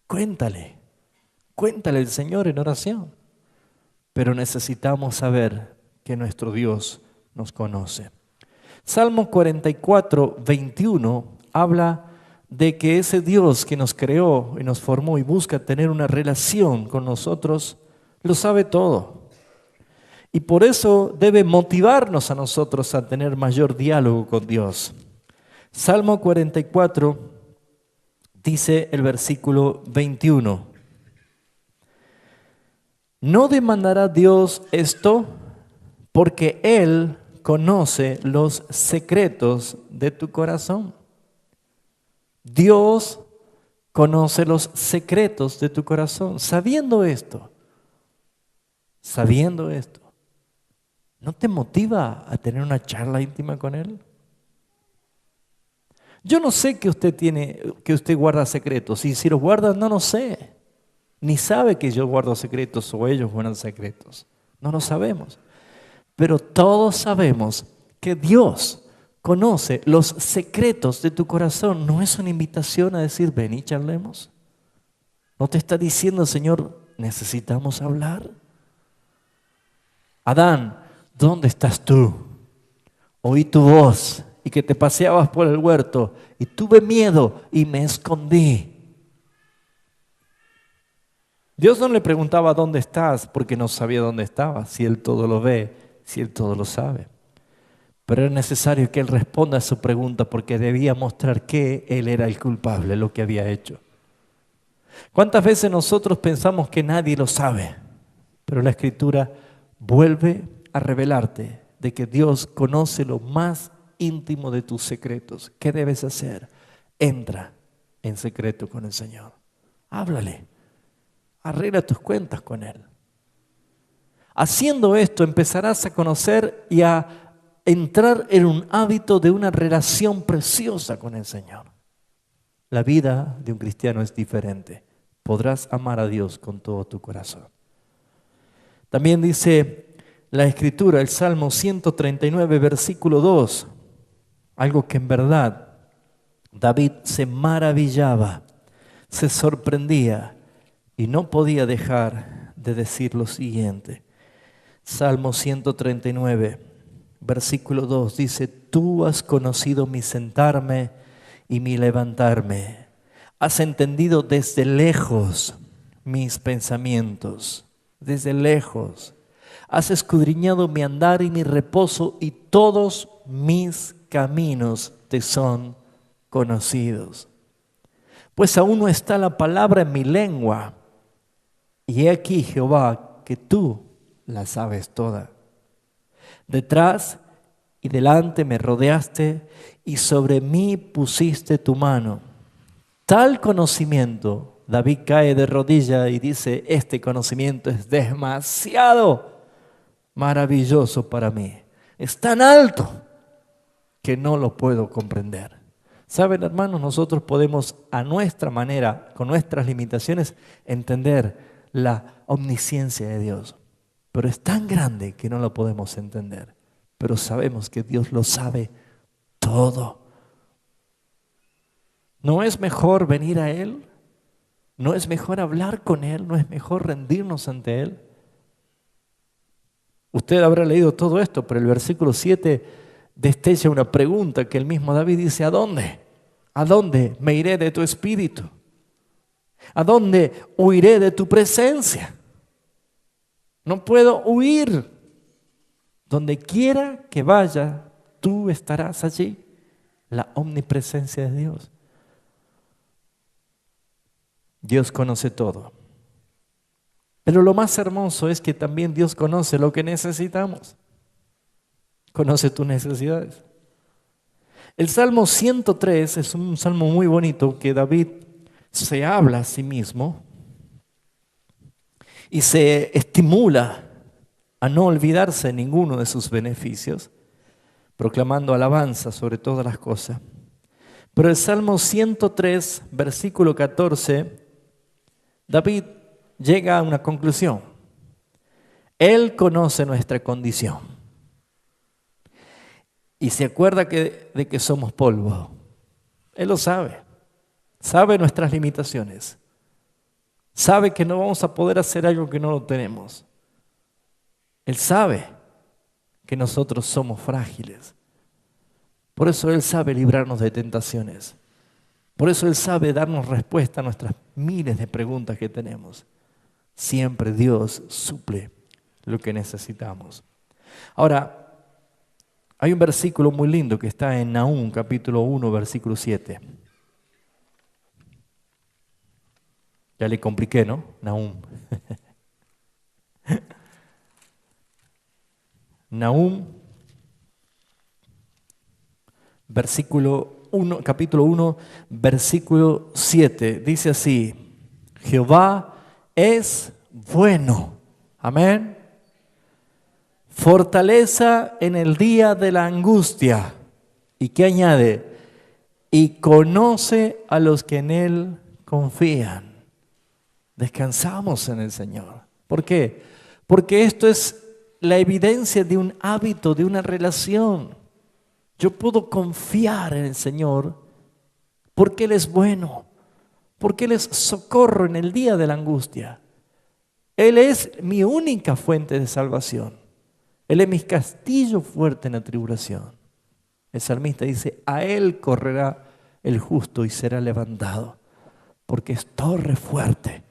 Cuéntale al Señor en oración. Pero necesitamos saber que nuestro Dios nos conoce. Salmo 44, 21 habla de que ese Dios que nos creó y nos formó y busca tener una relación con nosotros, lo sabe todo. Y por eso debe motivarnos a nosotros a tener mayor diálogo con Dios. Salmo 44 dice el versículo 21. ¿No demandará Dios esto? Porque Él conoce los secretos de tu corazón. Dios conoce los secretos de tu corazón. Sabiendo esto, ¿no te motiva a tener una charla íntima con Él? Yo no sé que usted guarda secretos, y si los guarda no lo sé. Ni sabe que yo guardo secretos o ellos guardan secretos. No lo sabemos. Pero todos sabemos que Dios conoce los secretos de tu corazón. ¿No es una invitación a decir, ven y charlemos? ¿No te está diciendo el Señor, necesitamos hablar? Adán, ¿dónde estás tú? Oí tu voz y que te paseabas por el huerto y tuve miedo y me escondí. Dios no le preguntaba dónde estás porque no sabía dónde estaba, si Él todo lo ve, si Él todo lo sabe. Pero era necesario que Él responda a su pregunta porque debía mostrar que Él era el culpable, lo que había hecho. ¿Cuántas veces nosotros pensamos que nadie lo sabe? Pero la Escritura vuelve a revelarte de que Dios conoce lo más íntimo de tus secretos. ¿Qué debes hacer? Entra en secreto con el Señor. Háblale. Arregla tus cuentas con Él. Haciendo esto empezarás a conocer y a entrar en un hábito de una relación preciosa con el Señor. La vida de un cristiano es diferente. Podrás amar a Dios con todo tu corazón. También dice la Escritura, el Salmo 139, versículo 2, algo que en verdad David se maravillaba, se sorprendía y no podía dejar de decir lo siguiente. Salmo 139, versículo 2 dice, tú has conocido mi sentarme y mi levantarme. Has entendido desde lejos mis pensamientos, desde lejos. Has escudriñado mi andar y mi reposo y todos mis caminos te son conocidos. Pues aún no está la palabra en mi lengua. Y he aquí, Jehová, que tú la sabes toda. Detrás y delante me rodeaste y sobre mí pusiste tu mano. Tal conocimiento, David cae de rodilla y dice, este conocimiento es demasiado maravilloso para mí. Es tan alto que no lo puedo comprender. Saben, hermanos, nosotros podemos a nuestra manera, con nuestras limitaciones, entender la omnisciencia de Dios. Pero es tan grande que no lo podemos entender. Pero sabemos que Dios lo sabe todo. ¿No es mejor venir a Él? ¿No es mejor hablar con Él? ¿No es mejor rendirnos ante Él? Usted habrá leído todo esto, pero el versículo 7 destella una pregunta que el mismo David dice, ¿a dónde? ¿A dónde me iré de tu espíritu? ¿A dónde huiré de tu presencia? No puedo huir. Donde quiera que vaya, tú estarás allí. La omnipresencia de Dios. Dios conoce todo. Pero lo más hermoso es que también Dios conoce lo que necesitamos. Conoce tus necesidades. El Salmo 103 es un salmo muy bonito que David se habla a sí mismo y se estimula a no olvidarse de ninguno de sus beneficios, proclamando alabanza sobre todas las cosas. Pero el Salmo 103, versículo 14, David llega a una conclusión. Él conoce nuestra condición y se acuerda de que somos polvo. Él lo sabe. Sabe nuestras limitaciones. Sabe que no vamos a poder hacer algo que no lo tenemos. Él sabe que nosotros somos frágiles. Por eso Él sabe librarnos de tentaciones. Por eso Él sabe darnos respuesta a nuestras miles de preguntas que tenemos. Siempre Dios suple lo que necesitamos. Ahora, hay un versículo muy lindo que está en Nahum, capítulo 1, versículo 7. Ya le compliqué, ¿no? Nahum. Nahum, capítulo 1, versículo 7. Dice así, Jehová es bueno. Amén. Fortaleza en el día de la angustia. ¿Y qué añade? Y conoce a los que en Él confían. Descansamos en el Señor. ¿Por qué? Porque esto es la evidencia de un hábito, de una relación. Yo puedo confiar en el Señor porque Él es bueno, porque Él es socorro en el día de la angustia. Él es mi única fuente de salvación. Él es mi castillo fuerte en la tribulación. El salmista dice, a Él correrá el justo y será levantado, porque es torre fuerte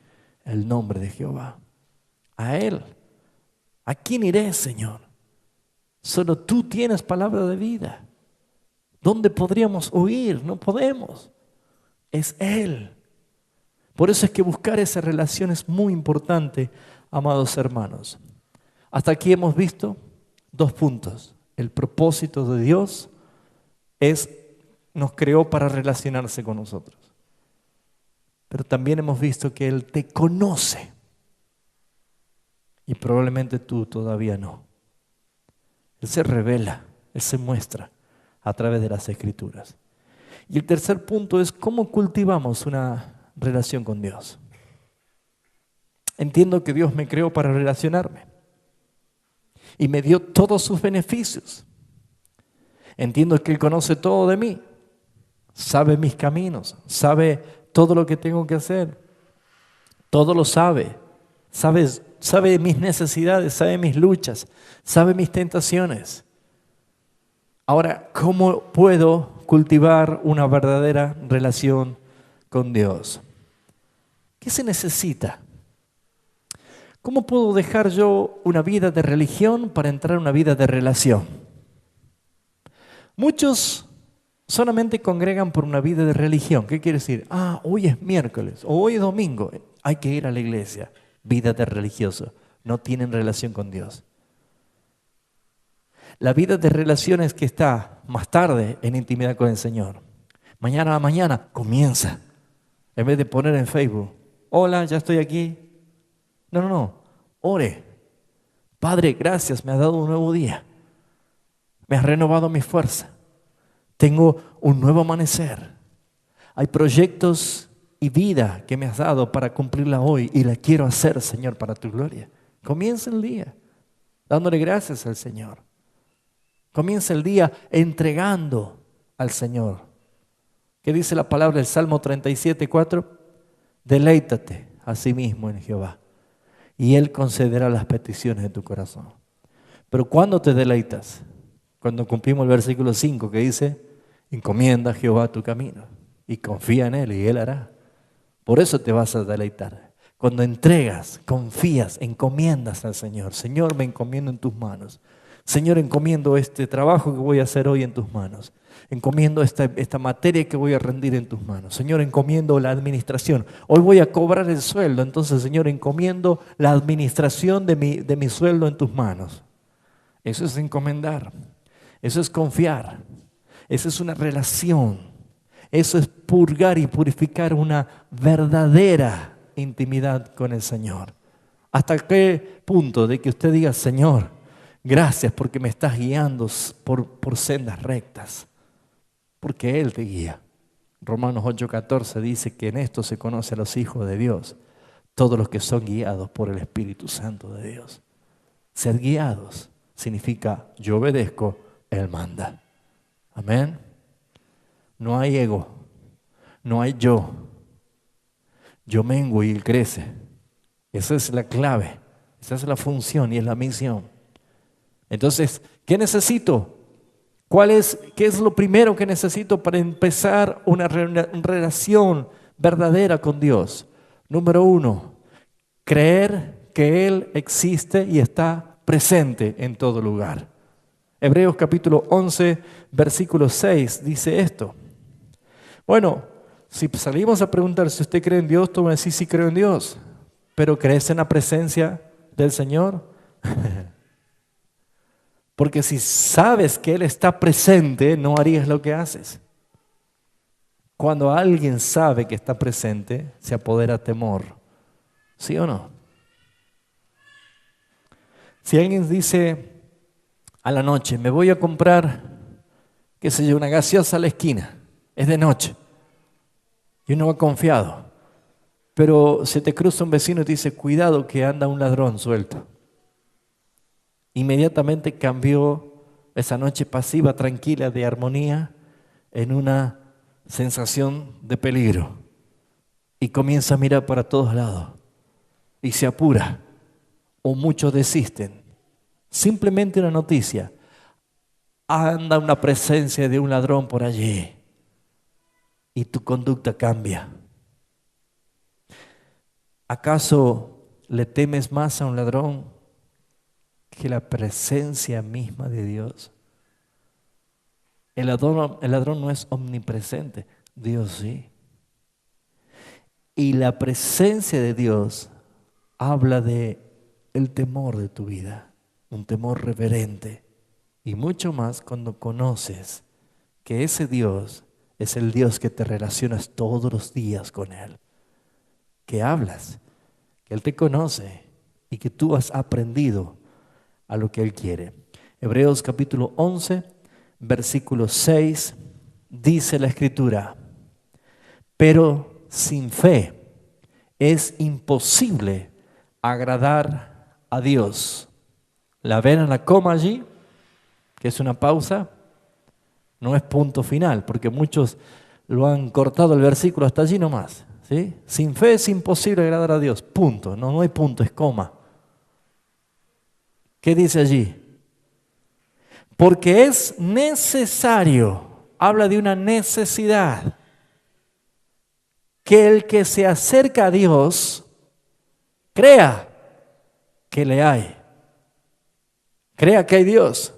el nombre de Jehová. A Él. ¿A quién iré, Señor? Solo tú tienes palabra de vida. ¿Dónde podríamos huir? No podemos. Es Él. Por eso es que buscar esa relación es muy importante, amados hermanos. Hasta aquí hemos visto 2 puntos. El propósito de Dios nos creó para relacionarse con nosotros. Pero también hemos visto que Él te conoce. Y probablemente tú todavía no. Él se revela, Él se muestra a través de las Escrituras. Y el tercer punto es cómo cultivamos una relación con Dios. Entiendo que Dios me creó para relacionarme y me dio todos sus beneficios. Entiendo que Él conoce todo de mí, sabe mis caminos, sabe todo lo que tengo que hacer, todo lo sabe, sabe mis necesidades, sabe mis luchas, sabe mis tentaciones. Ahora, ¿cómo puedo cultivar una verdadera relación con Dios? ¿Qué se necesita? ¿Cómo puedo dejar yo una vida de religión para entrar en una vida de relación? Muchos solamente congregan por una vida de religión. ¿Qué quiere decir? Hoy es miércoles o hoy es domingo. Hay que ir a la iglesia. Vida de religioso. No tienen relación con Dios. La vida de relación es que está más tarde en intimidad con el Señor. Mañana a la mañana comienza. En vez de poner en Facebook, hola, ya estoy aquí. No. Ore. Padre, gracias, me has dado un nuevo día. Me has renovado mi fuerza. Tengo un nuevo amanecer. Hay proyectos y vida que me has dado para cumplirla hoy y la quiero hacer, Señor, para tu gloria. Comienza el día dándole gracias al Señor. Comienza el día entregando al Señor. ¿Qué dice la palabra del Salmo 37:4? Deleítate a sí mismo en Jehová y Él concederá las peticiones de tu corazón. Pero ¿cuándo te deleitas? Cuando cumplimos el versículo 5 que dice, encomienda a Jehová tu camino y confía en Él y Él hará. Por eso te vas a deleitar. Cuando entregas, confías, encomiendas al Señor. Señor, me encomiendo en tus manos. Señor, encomiendo este trabajo que voy a hacer hoy en tus manos. Encomiendo esta materia que voy a rendir en tus manos. Señor, encomiendo la administración. Hoy voy a cobrar el sueldo. Entonces, Señor, encomiendo la administración de mi sueldo en tus manos. Eso es encomendar. Eso es confiar. Eso es una relación. Eso es purgar y purificar una verdadera intimidad con el Señor. ¿Hasta qué punto de que usted diga, Señor, gracias porque me estás guiando por sendas rectas? Porque Él te guía. Romanos 8:14 dice que en esto se conoce a los hijos de Dios, todos los que son guiados por el Espíritu Santo de Dios. Ser guiados significa yo obedezco, Él manda. Amén. No hay ego, no hay yo. Yo menguo y Él crece. Esa es la clave, esa es la función y es la misión. Entonces, ¿qué necesito? ¿Qué es lo primero que necesito para empezar una relación verdadera con Dios? Número 1, creer que Él existe y está presente en todo lugar. Hebreos capítulo 11, versículo 6 dice esto. Bueno, si salimos a preguntar si usted cree en Dios, tú me decís sí creo en Dios, pero ¿crees en la presencia del Señor? Porque si sabes que Él está presente, no harías lo que haces. Cuando alguien sabe que está presente, se apodera temor. ¿Sí o no? Si alguien dice a la noche, me voy a comprar, qué sé yo, una gaseosa a la esquina, es de noche, y uno va confiado, pero se te cruza un vecino y te dice, cuidado que anda un ladrón suelto. inmediatamente cambió esa noche pasiva, tranquila, de armonía, en una sensación de peligro. Y comienza a mirar para todos lados. Y se apura. O muchos desisten. Simplemente una noticia. Anda una presencia de un ladrón por allí. Y tu conducta cambia. ¿Acaso le temes más a un ladrón que la presencia misma de Dios? El ladrón no es omnipresente, Dios sí. Y la presencia de Dios habla de el temor de tu vida, un temor reverente. Y mucho más cuando conoces que ese Dios es el Dios que te relacionas todos los días con Él. Que hablas, que Él te conoce y que tú has aprendido a lo que Él quiere. Hebreos capítulo 11, versículo 6, dice la Escritura: pero sin fe es imposible agradar a Dios. La ven en la coma allí, que es una pausa, no es punto final, porque muchos lo han cortado el versículo hasta allí nomás. ¿Sí? Sin fe es imposible agradar a Dios, punto, no hay punto, es coma. ¿Qué dice allí? Porque es necesario, habla de una necesidad, que el que se acerca a Dios crea que le hay, crea que hay Dios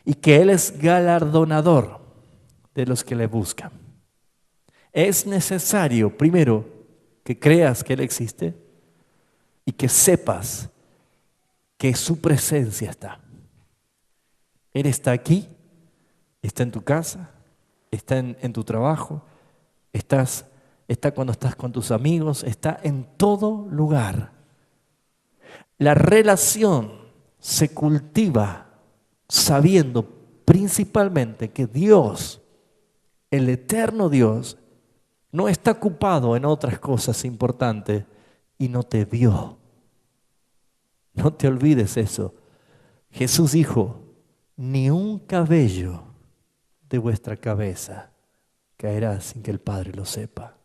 y que Él es galardonador de los que le buscan. Es necesario, primero, que creas que Él existe y que sepas que su presencia está. Él está aquí, está en tu casa, está en tu trabajo, está cuando estás con tus amigos, está en todo lugar. La relación se cultiva sabiendo principalmente que Dios, el eterno Dios, no está ocupado en otras cosas importantes y no te vio. No te olvides eso. Jesús dijo: ni un cabello de vuestra cabeza caerá sin que el Padre lo sepa.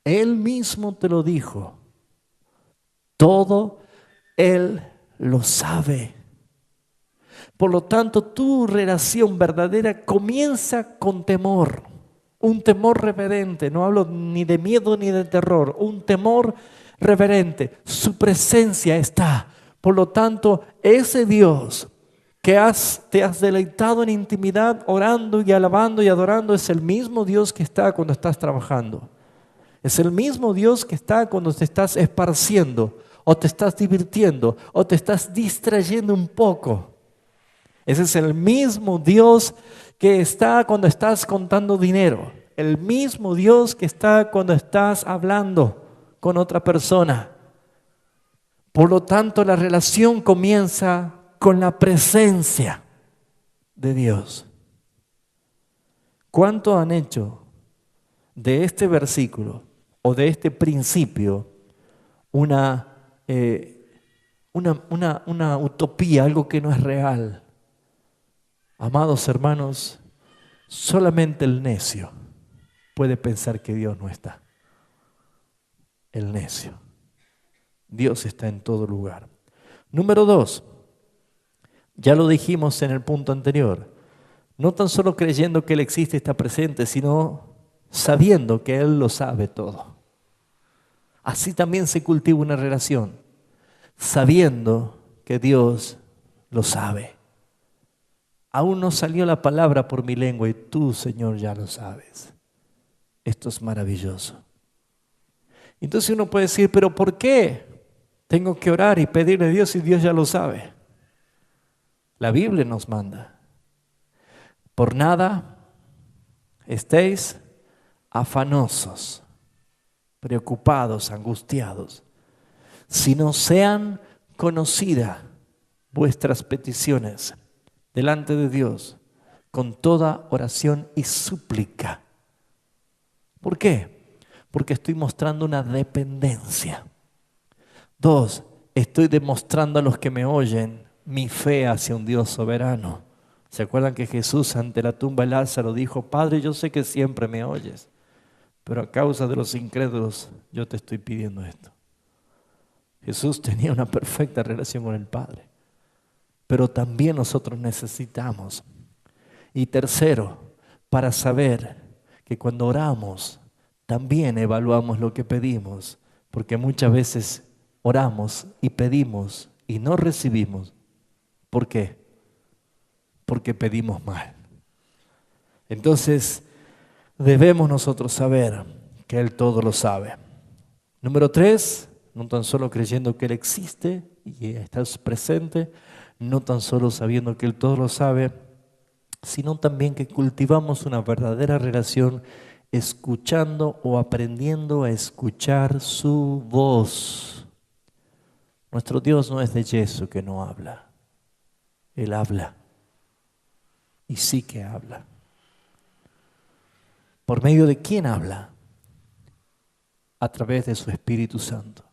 Él mismo te lo dijo. Todo Él lo sabe. Por lo tanto, tu relación verdadera comienza con temor. Un temor reverente. No hablo ni de miedo ni de terror. Un temor reverente. Su presencia está. Por lo tanto, ese Dios que te has deleitado en intimidad, orando y alabando y adorando, es el mismo Dios que está cuando estás trabajando. Es el mismo Dios que está cuando te estás esparciendo, o te estás divirtiendo, o te estás distrayendo un poco. Ese es el mismo Dios que está cuando estás contando dinero. El mismo Dios que está cuando estás hablando con otra persona. Por lo tanto, la relación comienza con la presencia de Dios. ¿Cuánto han hecho de este versículo o de este principio una utopía, algo que no es real? Amados hermanos, solamente el necio puede pensar que Dios no está. El necio. Dios está en todo lugar. Número 2, ya lo dijimos en el punto anterior, no tan solo creyendo que Él existe y está presente, sino sabiendo que Él lo sabe todo. Así también se cultiva una relación, sabiendo que Dios lo sabe. Aún no salió la palabra por mi lengua y tú, Señor, ya lo sabes. Esto es maravilloso. Entonces uno puede decir, ¿pero por qué tengo que orar y pedirle a Dios si Dios ya lo sabe? La Biblia nos manda: por nada estéis afanosos, preocupados, angustiados, sino sean conocidas vuestras peticiones delante de Dios con toda oración y súplica. ¿Por qué? Porque estoy mostrando una dependencia. 2, estoy demostrando a los que me oyen mi fe hacia un Dios soberano. ¿Se acuerdan que Jesús ante la tumba de Lázaro dijo: Padre, yo sé que siempre me oyes, pero a causa de los incrédulos yo te estoy pidiendo esto? Jesús tenía una perfecta relación con el Padre, pero también nosotros necesitamos. Y tercero, para saber que cuando oramos también evaluamos lo que pedimos, porque muchas veces oramos y pedimos y no recibimos. ¿Por qué? Porque pedimos mal. Entonces debemos nosotros saber que Él todo lo sabe. Número 3, no tan solo creyendo que Él existe y está presente, no tan solo sabiendo que Él todo lo sabe, sino también que cultivamos una verdadera relación escuchando o aprendiendo a escuchar su voz. Nuestro Dios no es de yeso que no habla. Él habla. Y sí que habla. ¿Por medio de quién habla? A través de su Espíritu Santo.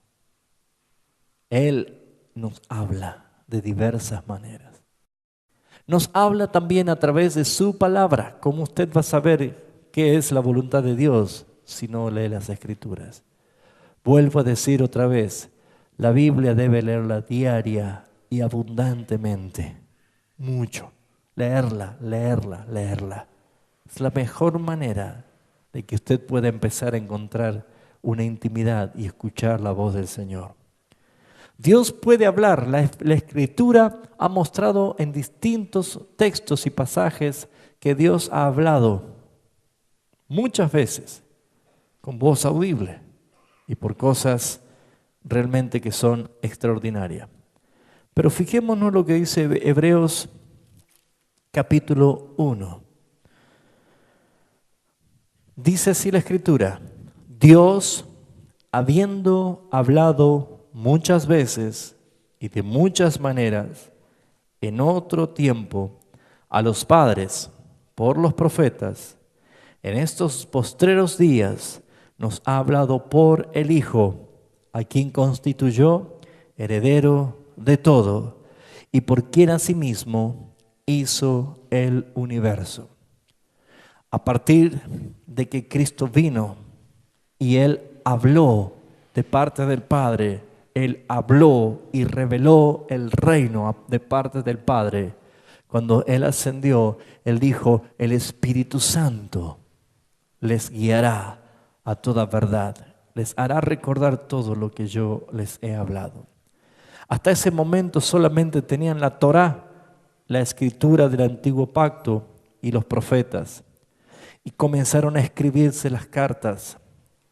Él nos habla de diversas maneras. Nos habla también a través de su palabra. ¿Cómo usted va a saber qué es la voluntad de Dios si no lee las Escrituras? Vuelvo a decir otra vez, la Biblia debe leerla diaria y abundantemente. Mucho. Leerla, leerla, leerla. Es la mejor manera de que usted pueda empezar a encontrar una intimidad y escuchar la voz del Señor. Dios puede hablar. La Escritura ha mostrado en distintos textos y pasajes que Dios ha hablado muchas veces con voz audible y por cosas realmente que son extraordinarias. Pero fijémonos lo que dice Hebreos capítulo 1. Dice así la Escritura: Dios, habiendo hablado muchas veces y de muchas maneras en otro tiempo a los padres por los profetas, en estos postreros días nos ha hablado por el Hijo, a quien constituyó heredero de todo y por quien asimismo hizo el universo. A partir de que Cristo vino y Él habló de parte del Padre, Él habló y reveló el reino de parte del Padre. Cuando Él ascendió, Él dijo: el Espíritu Santo les guiará a toda verdad, les hará recordar todo lo que yo les he hablado. Hasta ese momento solamente tenían la Torá, la escritura del antiguo pacto y los profetas. Y comenzaron a escribirse las cartas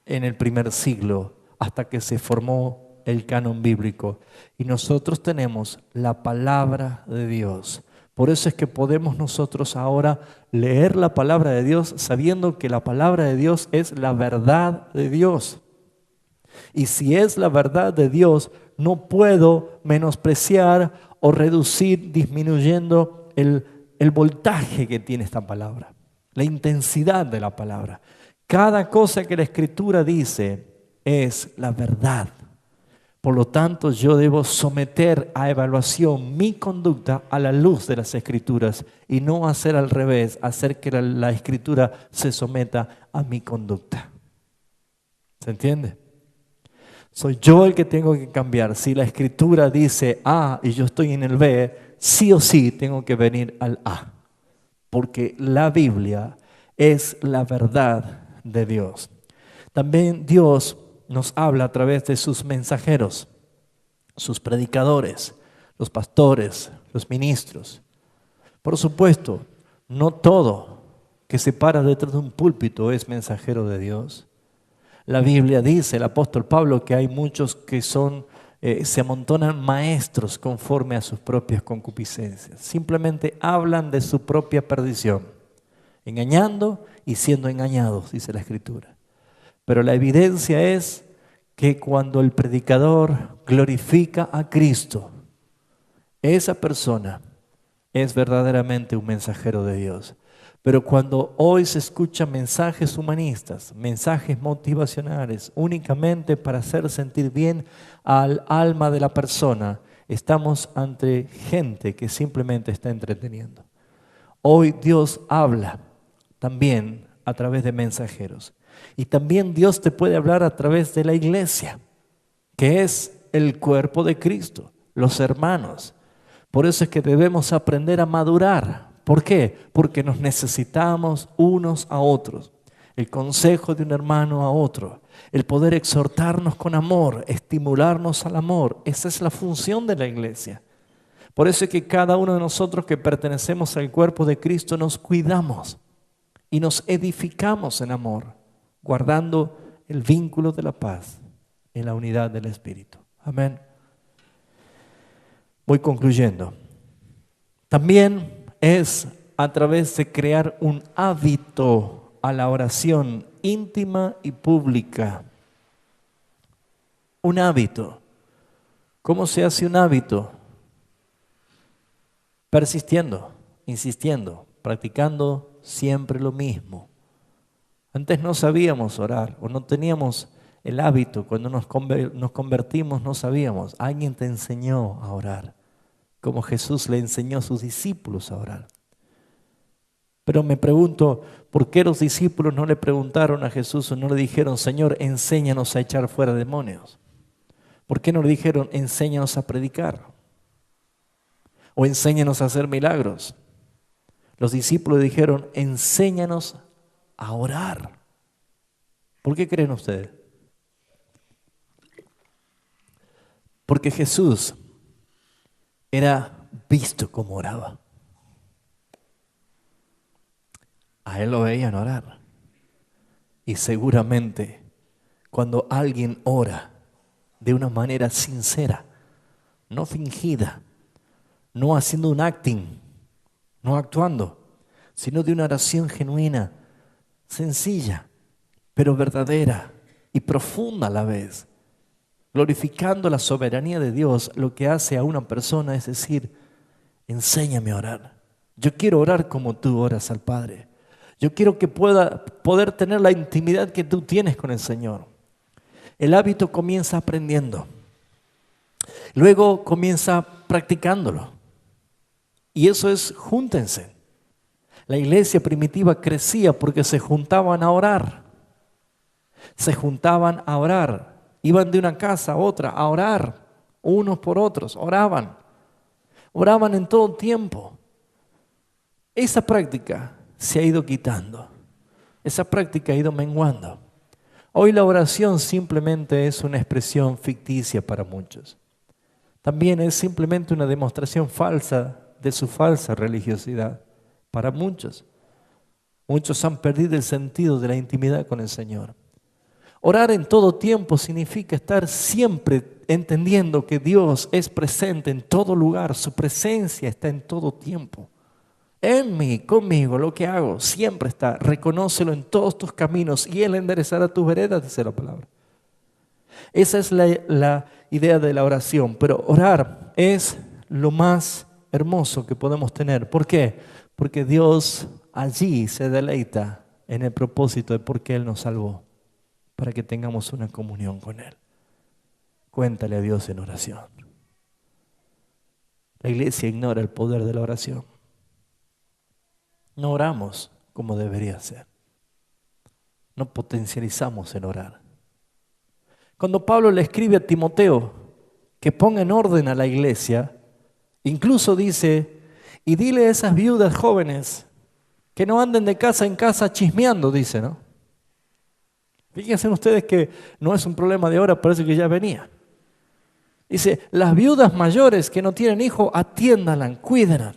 en el primer siglo hasta que se formó el canon bíblico. Y nosotros tenemos la palabra de Dios. Por eso es que podemos nosotros ahora leer la palabra de Dios sabiendo que la palabra de Dios es la verdad de Dios. Y si es la verdad de Dios, no puedo menospreciar o reducir disminuyendo el voltaje que tiene esta palabra, la intensidad de la palabra. Cada cosa que la Escritura dice es la verdad. Por lo tanto, yo debo someter a evaluación mi conducta a la luz de las Escrituras y no hacer al revés, hacer que la Escritura se someta a mi conducta. ¿Se entiende? Soy yo el que tengo que cambiar. Si la Escritura dice A y yo estoy en el B, sí o sí tengo que venir al A. Porque la Biblia es la verdad de Dios. También Dios nos habla a través de sus mensajeros, sus predicadores, los pastores, los ministros. Por supuesto, no todo que se para detrás de un púlpito es mensajero de Dios. La Biblia dice, el apóstol Pablo, que hay muchos que se amontonan maestros conforme a sus propias concupiscencias. Simplemente hablan de su propia perdición, engañando y siendo engañados, dice la Escritura. Pero la evidencia es que cuando el predicador glorifica a Cristo, esa persona es verdaderamente un mensajero de Dios. Pero cuando hoy se escuchan mensajes humanistas, mensajes motivacionales, únicamente para hacer sentir bien al alma de la persona, estamos ante gente que simplemente está entreteniendo. Hoy Dios habla también a través de mensajeros. Y también Dios te puede hablar a través de la iglesia, que es el cuerpo de Cristo, los hermanos. Por eso es que debemos aprender a madurar. ¿Por qué? Porque nos necesitamos unos a otros. El consejo de un hermano a otro. El poder exhortarnos con amor, estimularnos al amor. Esa es la función de la iglesia. Por eso es que cada uno de nosotros que pertenecemos al cuerpo de Cristo nos cuidamos y nos edificamos en amor, guardando el vínculo de la paz en la unidad del Espíritu. Amén. Voy concluyendo. También es a través de crear un hábito a la oración íntima y pública. Un hábito. ¿Cómo se hace un hábito? Persistiendo, insistiendo, practicando siempre lo mismo. Antes no sabíamos orar o no teníamos el hábito. Cuando nos convertimos no sabíamos. Alguien te enseñó a orar, como Jesús le enseñó a sus discípulos a orar. Pero me pregunto, ¿por qué los discípulos no le preguntaron a Jesús o no le dijeron, Señor, enséñanos a echar fuera demonios? ¿Por qué no le dijeron, enséñanos a predicar? O enséñanos a hacer milagros. Los discípulos dijeron, enséñanos a orar. ¿Por qué creen ustedes? Porque Jesús era visto como oraba. A él lo veían orar. Y seguramente cuando alguien ora de una manera sincera, no fingida, no haciendo un acting, no actuando, sino de una oración genuina, sencilla, pero verdadera y profunda a la vez, glorificando la soberanía de Dios, lo que hace a una persona es decir, enséñame a orar. Yo quiero orar como tú oras al Padre. Yo quiero que poder tener la intimidad que tú tienes con el Señor. El hábito comienza aprendiendo. Luego comienza practicándolo. Y eso es, júntense. La iglesia primitiva crecía porque se juntaban a orar. Se juntaban a orar. Iban de una casa a otra a orar. Unos por otros. Oraban. Oraban en todo tiempo. Esa práctica se ha ido quitando. Esa práctica ha ido menguando. Hoy la oración simplemente es una expresión ficticia para muchos. También es simplemente una demostración falsa de su falsa religiosidad para muchos. Muchos han perdido el sentido de la intimidad con el Señor. Orar en todo tiempo significa estar siempre entendiendo que Dios es presente en todo lugar. Su presencia está en todo tiempo. En mí, conmigo, lo que hago, siempre está. Reconócelo en todos tus caminos y Él enderezará tus veredas, dice la palabra. Esa es la idea de la oración. Pero orar es lo más hermoso que podemos tener. ¿Por qué? Porque Dios allí se deleita en el propósito de por qué Él nos salvó. Para que tengamos una comunión con Él. Cuéntale a Dios en oración. La iglesia ignora el poder de la oración. No oramos como debería ser. No potencializamos el orar. Cuando Pablo le escribe a Timoteo que ponga en orden a la iglesia, incluso dice, y dile a esas viudas jóvenes que no anden de casa en casa chismeando, dice, ¿no? Fíjense ustedes que no es un problema de ahora, parece que ya venía. Dice, las viudas mayores que no tienen hijo, atiéndanlas, cuídenlas.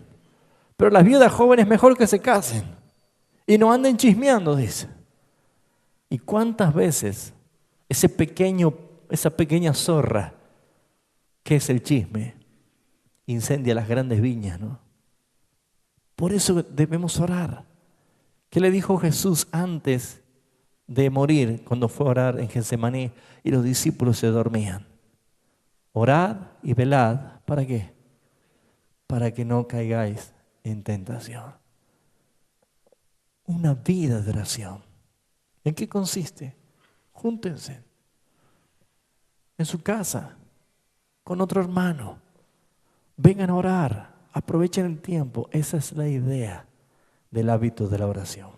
Pero las viudas jóvenes mejor que se casen y no anden chismeando, dice. ¿Y cuántas veces esa pequeña zorra, que es el chisme, incendia las grandes viñas, ¿no? Por eso debemos orar. ¿Qué le dijo Jesús antes de morir cuando fue a orar en Getsemaní y los discípulos se dormían? Orad y velad, ¿para qué? Para que no caigáis en tentación. una vida de oración. ¿En qué consiste? Júntense en su casa con otro hermano. Vengan a orar, aprovechen el tiempo. Esa es la idea del hábito de la oración.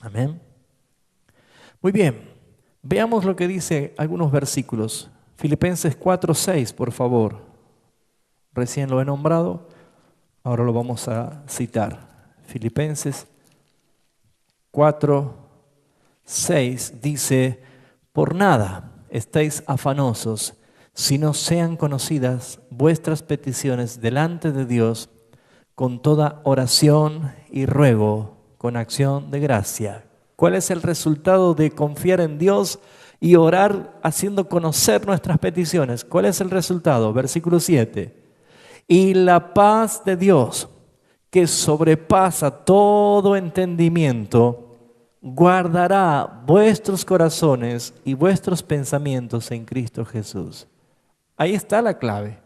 Amén. Muy bien, veamos lo que dice algunos versículos. Filipenses 4:6, por favor. Recién lo he nombrado, ahora lo vamos a citar. Filipenses 4:6 dice: por nada estéis afanosos, sino sean conocidas vuestras peticiones delante de Dios con toda oración y ruego, con acción de gracia. ¿Cuál es el resultado de confiar en Dios y orar haciendo conocer nuestras peticiones? ¿Cuál es el resultado? Versículo 7. Y la paz de Dios, que sobrepasa todo entendimiento, guardará vuestros corazones y vuestros pensamientos en Cristo Jesús. Ahí está la clave.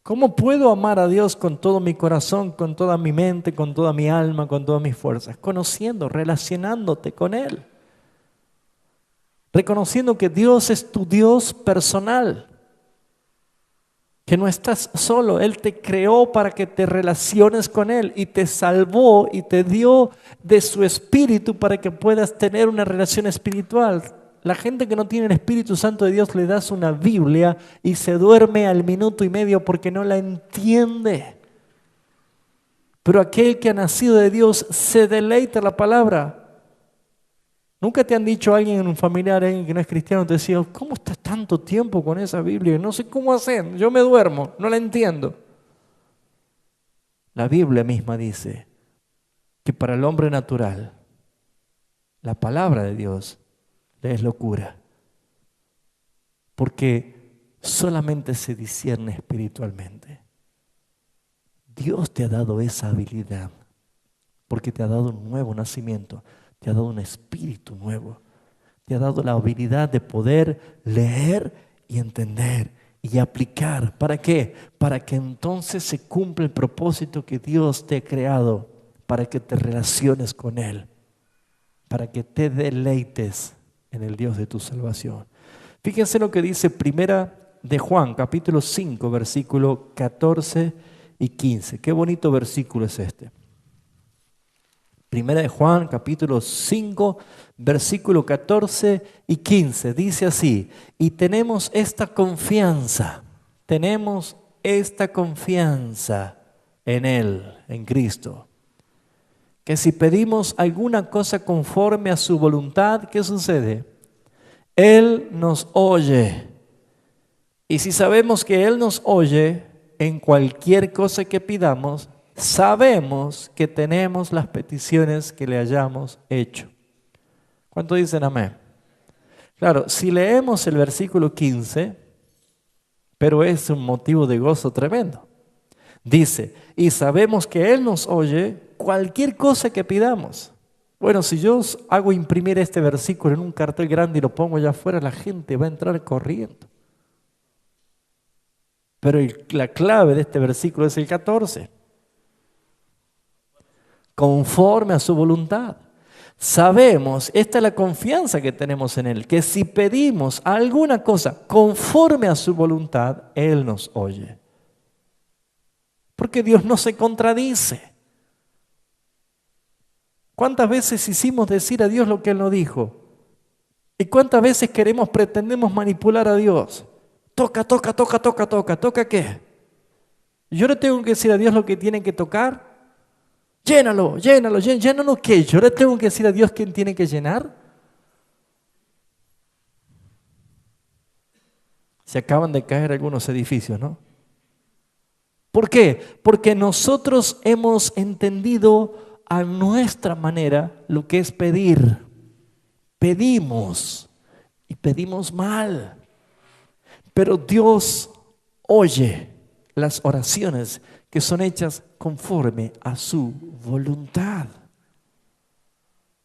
¿Cómo puedo amar a Dios con todo mi corazón, con toda mi mente, con toda mi alma, con todas mis fuerzas? Conociendo, relacionándote con Él. Reconociendo que Dios es tu Dios personal. Que no estás solo. Él te creó para que te relaciones con Él y te salvó y te dio de su espíritu para que puedas tener una relación espiritual. La gente que no tiene el Espíritu Santo de Dios le das una Biblia y se duerme al minuto y medio porque no la entiende. Pero aquel que ha nacido de Dios se deleita en la palabra. ¿Nunca te han dicho alguien, un familiar, alguien que no es cristiano, te decía: ¿cómo estás tanto tiempo con esa Biblia? No sé cómo hacer, yo me duermo, no la entiendo. La Biblia misma dice que para el hombre natural, la palabra de Dios es locura, porque solamente se discierne espiritualmente. Dios te ha dado esa habilidad, porque te ha dado un nuevo nacimiento, te ha dado un espíritu nuevo, te ha dado la habilidad de poder leer y entender y aplicar. ¿Para qué? Para que entonces se cumpla el propósito que Dios te ha creado, para que te relaciones con Él, para que te deleites en el Dios de tu salvación. Fíjense lo que dice Primera de Juan, capítulo 5, versículo 14 y 15. Qué bonito versículo es este. Primera de Juan, capítulo 5, versículo 14 y 15. Dice así: y tenemos esta confianza en Él, en Cristo, que si pedimos alguna cosa conforme a su voluntad, ¿qué sucede? Él nos oye. Y si sabemos que Él nos oye en cualquier cosa que pidamos, sabemos que tenemos las peticiones que le hayamos hecho. ¿Cuánto dicen amén? Claro, si leemos el versículo 15, pero es un motivo de gozo tremendo. Dice: y sabemos que Él nos oye cualquier cosa que pidamos. Bueno, si yo hago imprimir este versículo en un cartel grande y lo pongo allá afuera, la gente va a entrar corriendo. Pero la clave de este versículo es el 14. Conforme a su voluntad. Sabemos, esta es la confianza que tenemos en Él, que si pedimos alguna cosa conforme a su voluntad, Él nos oye. Porque Dios no se contradice. ¿Cuántas veces hicimos decir a Dios lo que Él no dijo? ¿Y cuántas veces pretendemos manipular a Dios? Toca, ¿toca qué? Yo le tengo que decir a Dios lo que tiene que tocar. Llénalo ¿qué? ¿Yo le tengo que decir a Dios quién tiene que llenar? Se acaban de caer algunos edificios, ¿no? ¿Por qué? Porque nosotros hemos entendido a nuestra manera lo que es pedir. Pedimos y pedimos mal. Pero Dios oye las oraciones que son hechas conforme a su voluntad.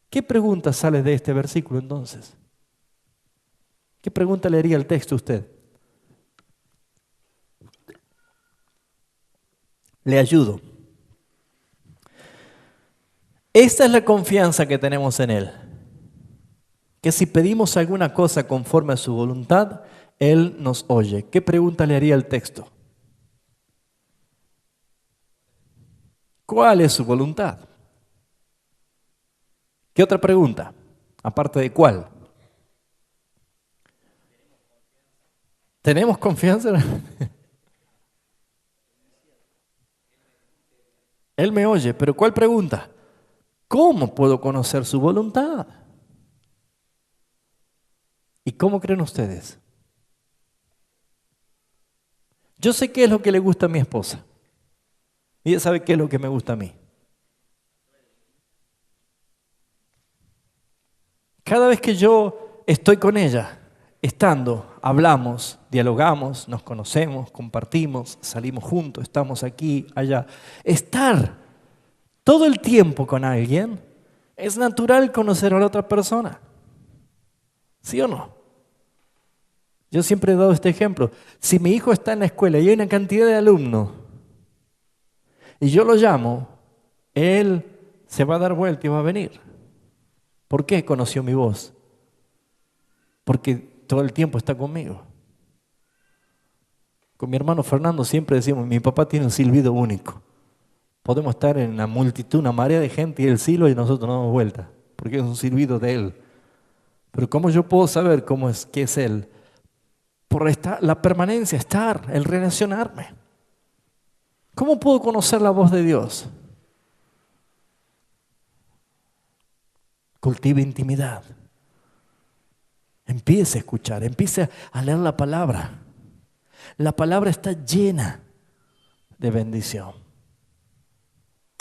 ¿Qué pregunta sale de este versículo entonces? ¿Qué pregunta le haría el texto a usted? Le ayudo. Esta es la confianza que tenemos en Él. Que si pedimos alguna cosa conforme a su voluntad, Él nos oye. ¿Qué pregunta le haría el texto? ¿Cuál es su voluntad? ¿Qué otra pregunta? Aparte de cuál. ¿Tenemos confianza? Él me oye, pero ¿cuál pregunta? ¿Cómo puedo conocer su voluntad? ¿Y cómo creen ustedes? Yo sé qué es lo que le gusta a mi esposa. Y ella sabe qué es lo que me gusta a mí. Cada vez que yo estoy con ella, estando, hablamos, dialogamos, nos conocemos, compartimos, salimos juntos, estamos aquí, allá. Estar todo el tiempo con alguien, es natural conocer a la otra persona. ¿Sí o no? Yo siempre he dado este ejemplo. Si mi hijo está en la escuela y hay una cantidad de alumnos y yo lo llamo, él se va a dar vuelta y va a venir. ¿Por qué conoció mi voz? Porque todo el tiempo está conmigo. Con mi hermano Fernando siempre decimos, mi papá tiene un silbido único. Podemos estar en una multitud, una marea de gente y él silba y nosotros no damos vuelta, porque es un silbido de él. Pero ¿cómo yo puedo saber qué es él? Por la permanencia, estar, el relacionarme. ¿Cómo puedo conocer la voz de Dios? Cultive intimidad. Empiece a escuchar, empiece a leer la palabra. La palabra está llena de bendición.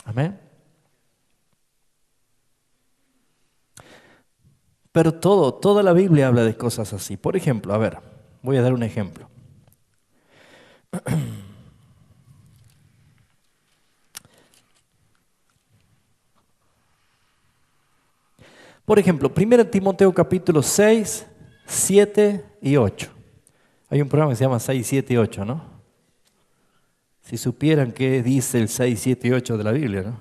Amén. Pero toda la Biblia habla de cosas así. Por ejemplo, a ver, voy a dar un ejemplo. Por ejemplo, 1 Timoteo capítulo 6, 7 y 8. Hay un programa que se llama 6, 7 y 8, ¿no? Si supieran qué dice el 6, 7 y 8 de la Biblia, ¿no?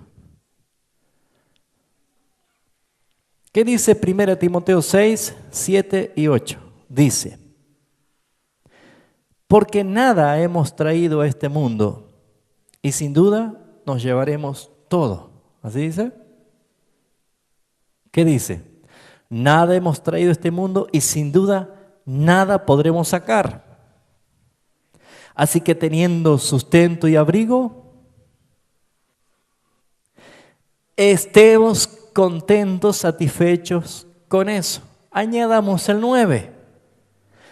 ¿Qué dice 1 Timoteo 6, 7 y 8? Dice, porque nada hemos traído a este mundo y sin duda nos llevaremos todo. ¿Así dice? ¿Qué dice? Nada hemos traído a este mundo y sin duda nada podremos sacar. Así que teniendo sustento y abrigo, estemos contentos, satisfechos con eso. Añadamos el 9.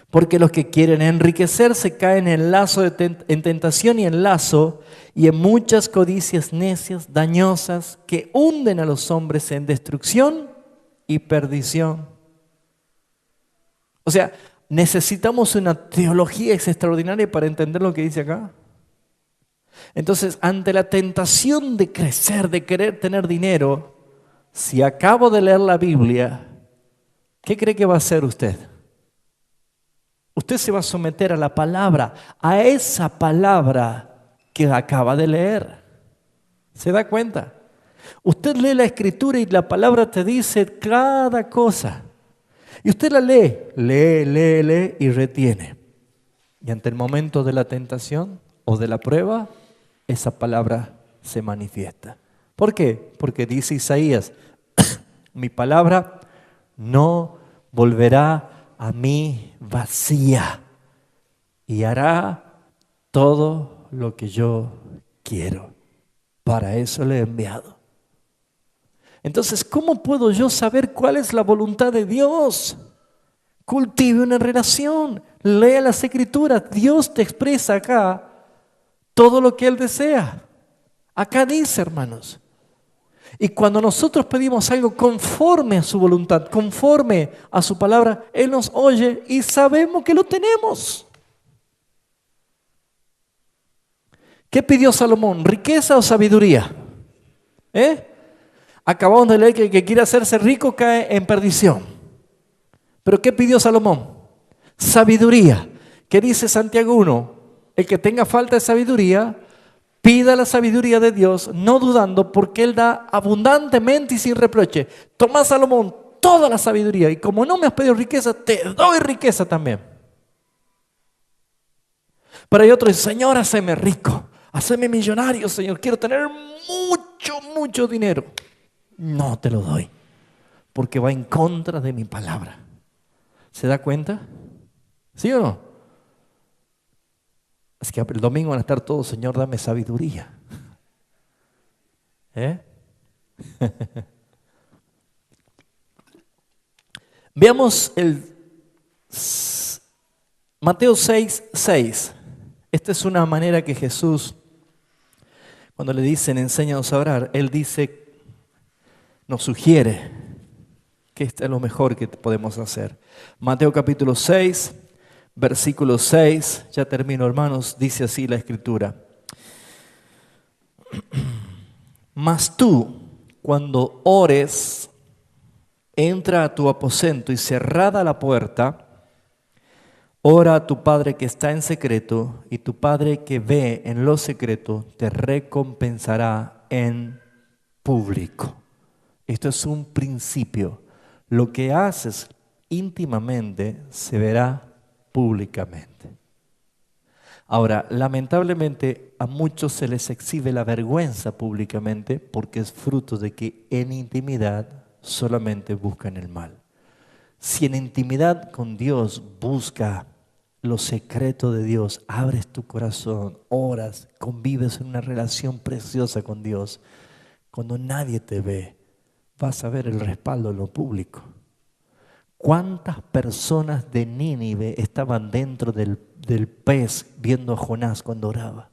Porque los que quieren enriquecerse caen en lazo en tentación y en lazo y en muchas codicias necias, dañosas, que hunden a los hombres en destrucción y perdición. O sea, necesitamos una teología extraordinaria para entender lo que dice acá. Entonces, ante la tentación de crecer, de querer tener dinero, si acabo de leer la Biblia, ¿qué cree que va a hacer usted? Usted se va a someter a la palabra, a esa palabra que acaba de leer. ¿Se da cuenta? Usted lee la Escritura y la palabra te dice cada cosa. Y usted la lee y retiene. Y ante el momento de la tentación o de la prueba, esa palabra se manifiesta. ¿Por qué? Porque dice Isaías, mi palabra no volverá a mí vacía y hará todo lo que yo quiero. Para eso le he enviado. Entonces, ¿cómo puedo yo saber cuál es la voluntad de Dios? Cultive una relación, lea las Escrituras. Dios te expresa acá todo lo que Él desea. Acá dice, hermanos. Y cuando nosotros pedimos algo conforme a su voluntad, conforme a su palabra, Él nos oye y sabemos que lo tenemos. ¿Qué pidió Salomón? ¿Riqueza o sabiduría? Acabamos de leer que el que quiere hacerse rico cae en perdición. ¿Pero qué pidió Salomón? Sabiduría. ¿Qué dice Santiago 1? El que tenga falta de sabiduría, Pida la sabiduría de Dios, no dudando, porque Él da abundantemente y sin reproche. Toma, Salomón, toda la sabiduría, y como no me has pedido riqueza, te doy riqueza también. Pero hay otro, Señor, haceme rico, haceme millonario, Señor, quiero tener mucho dinero. No te lo doy, porque va en contra de mi palabra. ¿Se da cuenta? ¿Sí o no? Así que el domingo van a estar todos, Señor, dame sabiduría. Veamos Mateo 6:6. Esta es una manera que Jesús, cuando le dicen enséñanos a orar, Él dice, nos sugiere que esto es lo mejor que podemos hacer. Mateo capítulo 6, versículo 6, ya termino, hermanos, dice así la Escritura. Mas tú, cuando ores, entra a tu aposento y cerrada la puerta, ora a tu Padre que está en secreto, y tu Padre que ve en lo secreto te recompensará en público. Esto es un principio. Lo que haces íntimamente se verá públicamente. Ahora, lamentablemente a muchos se les exhibe la vergüenza públicamente porque es fruto de que en intimidad solamente buscan el mal. Si en intimidad con Dios busca lo secreto de Dios, abres tu corazón, oras, convives en una relación preciosa con Dios, cuando nadie te ve, vas a ver el respaldo en lo público. ¿Cuántas personas de Nínive estaban dentro del pez viendo a Jonás cuando oraba?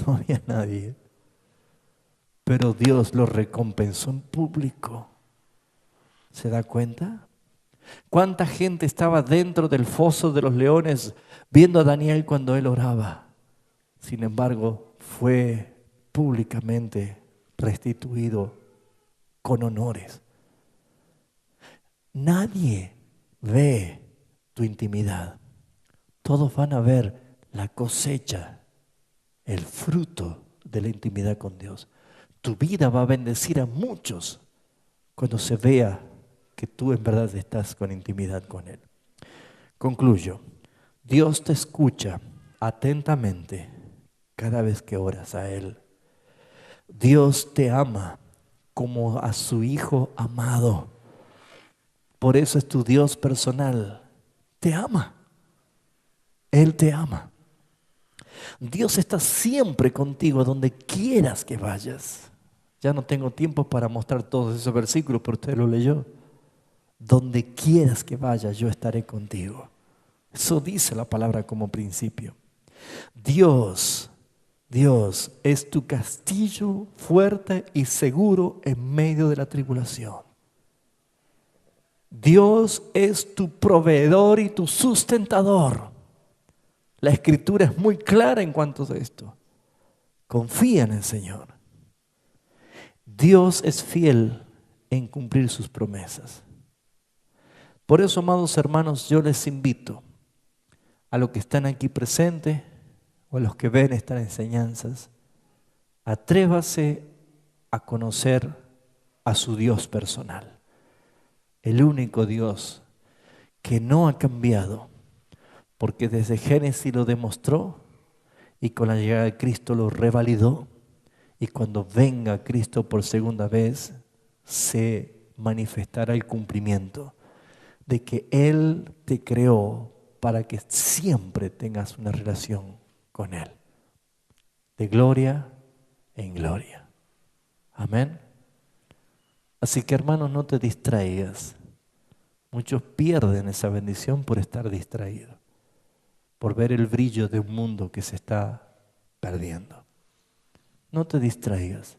No había nadie. Pero Dios lo recompensó en público. ¿Se da cuenta? ¿Cuánta gente estaba dentro del foso de los leones viendo a Daniel cuando él oraba? Sin embargo, fue públicamente restituido con honores. Nadie ve tu intimidad. Todos van a ver la cosecha, el fruto de la intimidad con Dios. Tu vida va a bendecir a muchos cuando se vea que tú en verdad estás con intimidad con Él. Concluyo. Dios te escucha atentamente cada vez que oras a Él. Dios te ama como a su Hijo amado. Por eso es tu Dios personal. Te ama. Él te ama. Dios está siempre contigo donde quieras que vayas. Ya no tengo tiempo para mostrar todos esos versículos, pero usted lo leyó. Donde quieras que vayas, yo estaré contigo. Eso dice la palabra como principio. Dios es tu castillo fuerte y seguro en medio de la tribulación. Dios es tu proveedor y tu sustentador. La Escritura es muy clara en cuanto a esto. Confía en el Señor. Dios es fiel en cumplir sus promesas. Por eso, amados hermanos, yo les invito a los que están aquí presentes o a los que ven estas enseñanzas, atrévase a conocer a su Dios personal, el único Dios que no ha cambiado, porque desde Génesis lo demostró y con la llegada de Cristo lo revalidó, y cuando venga Cristo por segunda vez se manifestará el cumplimiento de que Él te creó para que siempre tengas una relación con Él, de gloria en gloria. Amén. Así que, hermanos, no te distraigas. Muchos pierden esa bendición por estar distraídos, por ver el brillo de un mundo que se está perdiendo. No te distraigas.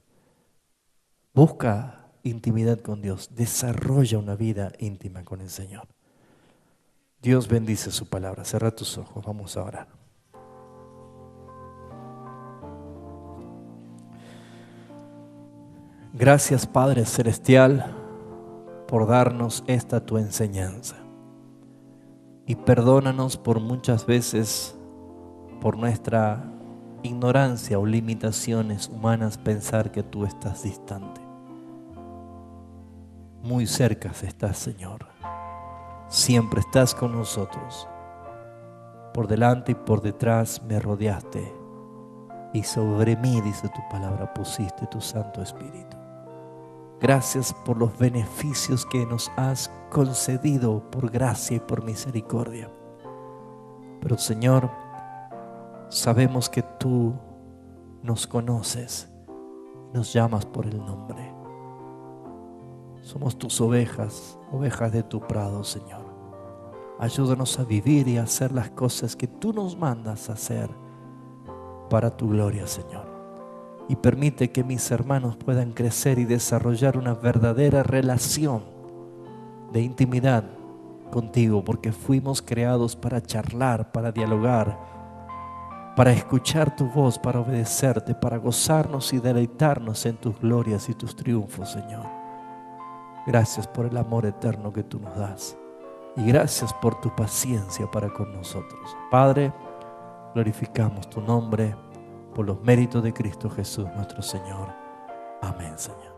Busca intimidad con Dios. Desarrolla una vida íntima con el Señor. Dios bendice su palabra. Cierra tus ojos. Vamos a orar. Gracias, Padre Celestial, por darnos esta tu enseñanza. Y perdónanos por muchas veces, por nuestra ignorancia o limitaciones humanas pensar que tú estás distante. Muy cerca estás, Señor. Siempre estás con nosotros. Por delante y por detrás me rodeaste. Y sobre mí, dice tu palabra, pusiste tu Santo Espíritu. Gracias por los beneficios que nos has concedido por gracia y por misericordia. Pero, Señor, sabemos que tú nos conoces, nos llamas por el nombre. Somos tus ovejas, ovejas de tu prado, Señor. Ayúdanos a vivir y a hacer las cosas que tú nos mandas a hacer para tu gloria, Señor. Y permite que mis hermanos puedan crecer y desarrollar una verdadera relación de intimidad contigo, porque fuimos creados para charlar, para dialogar, para escuchar tu voz, para obedecerte, para gozarnos y deleitarnos en tus glorias y tus triunfos, Señor. Gracias por el amor eterno que tú nos das y gracias por tu paciencia para con nosotros. Padre, glorificamos tu nombre por los méritos de Cristo Jesús nuestro Señor. Amén, Señor.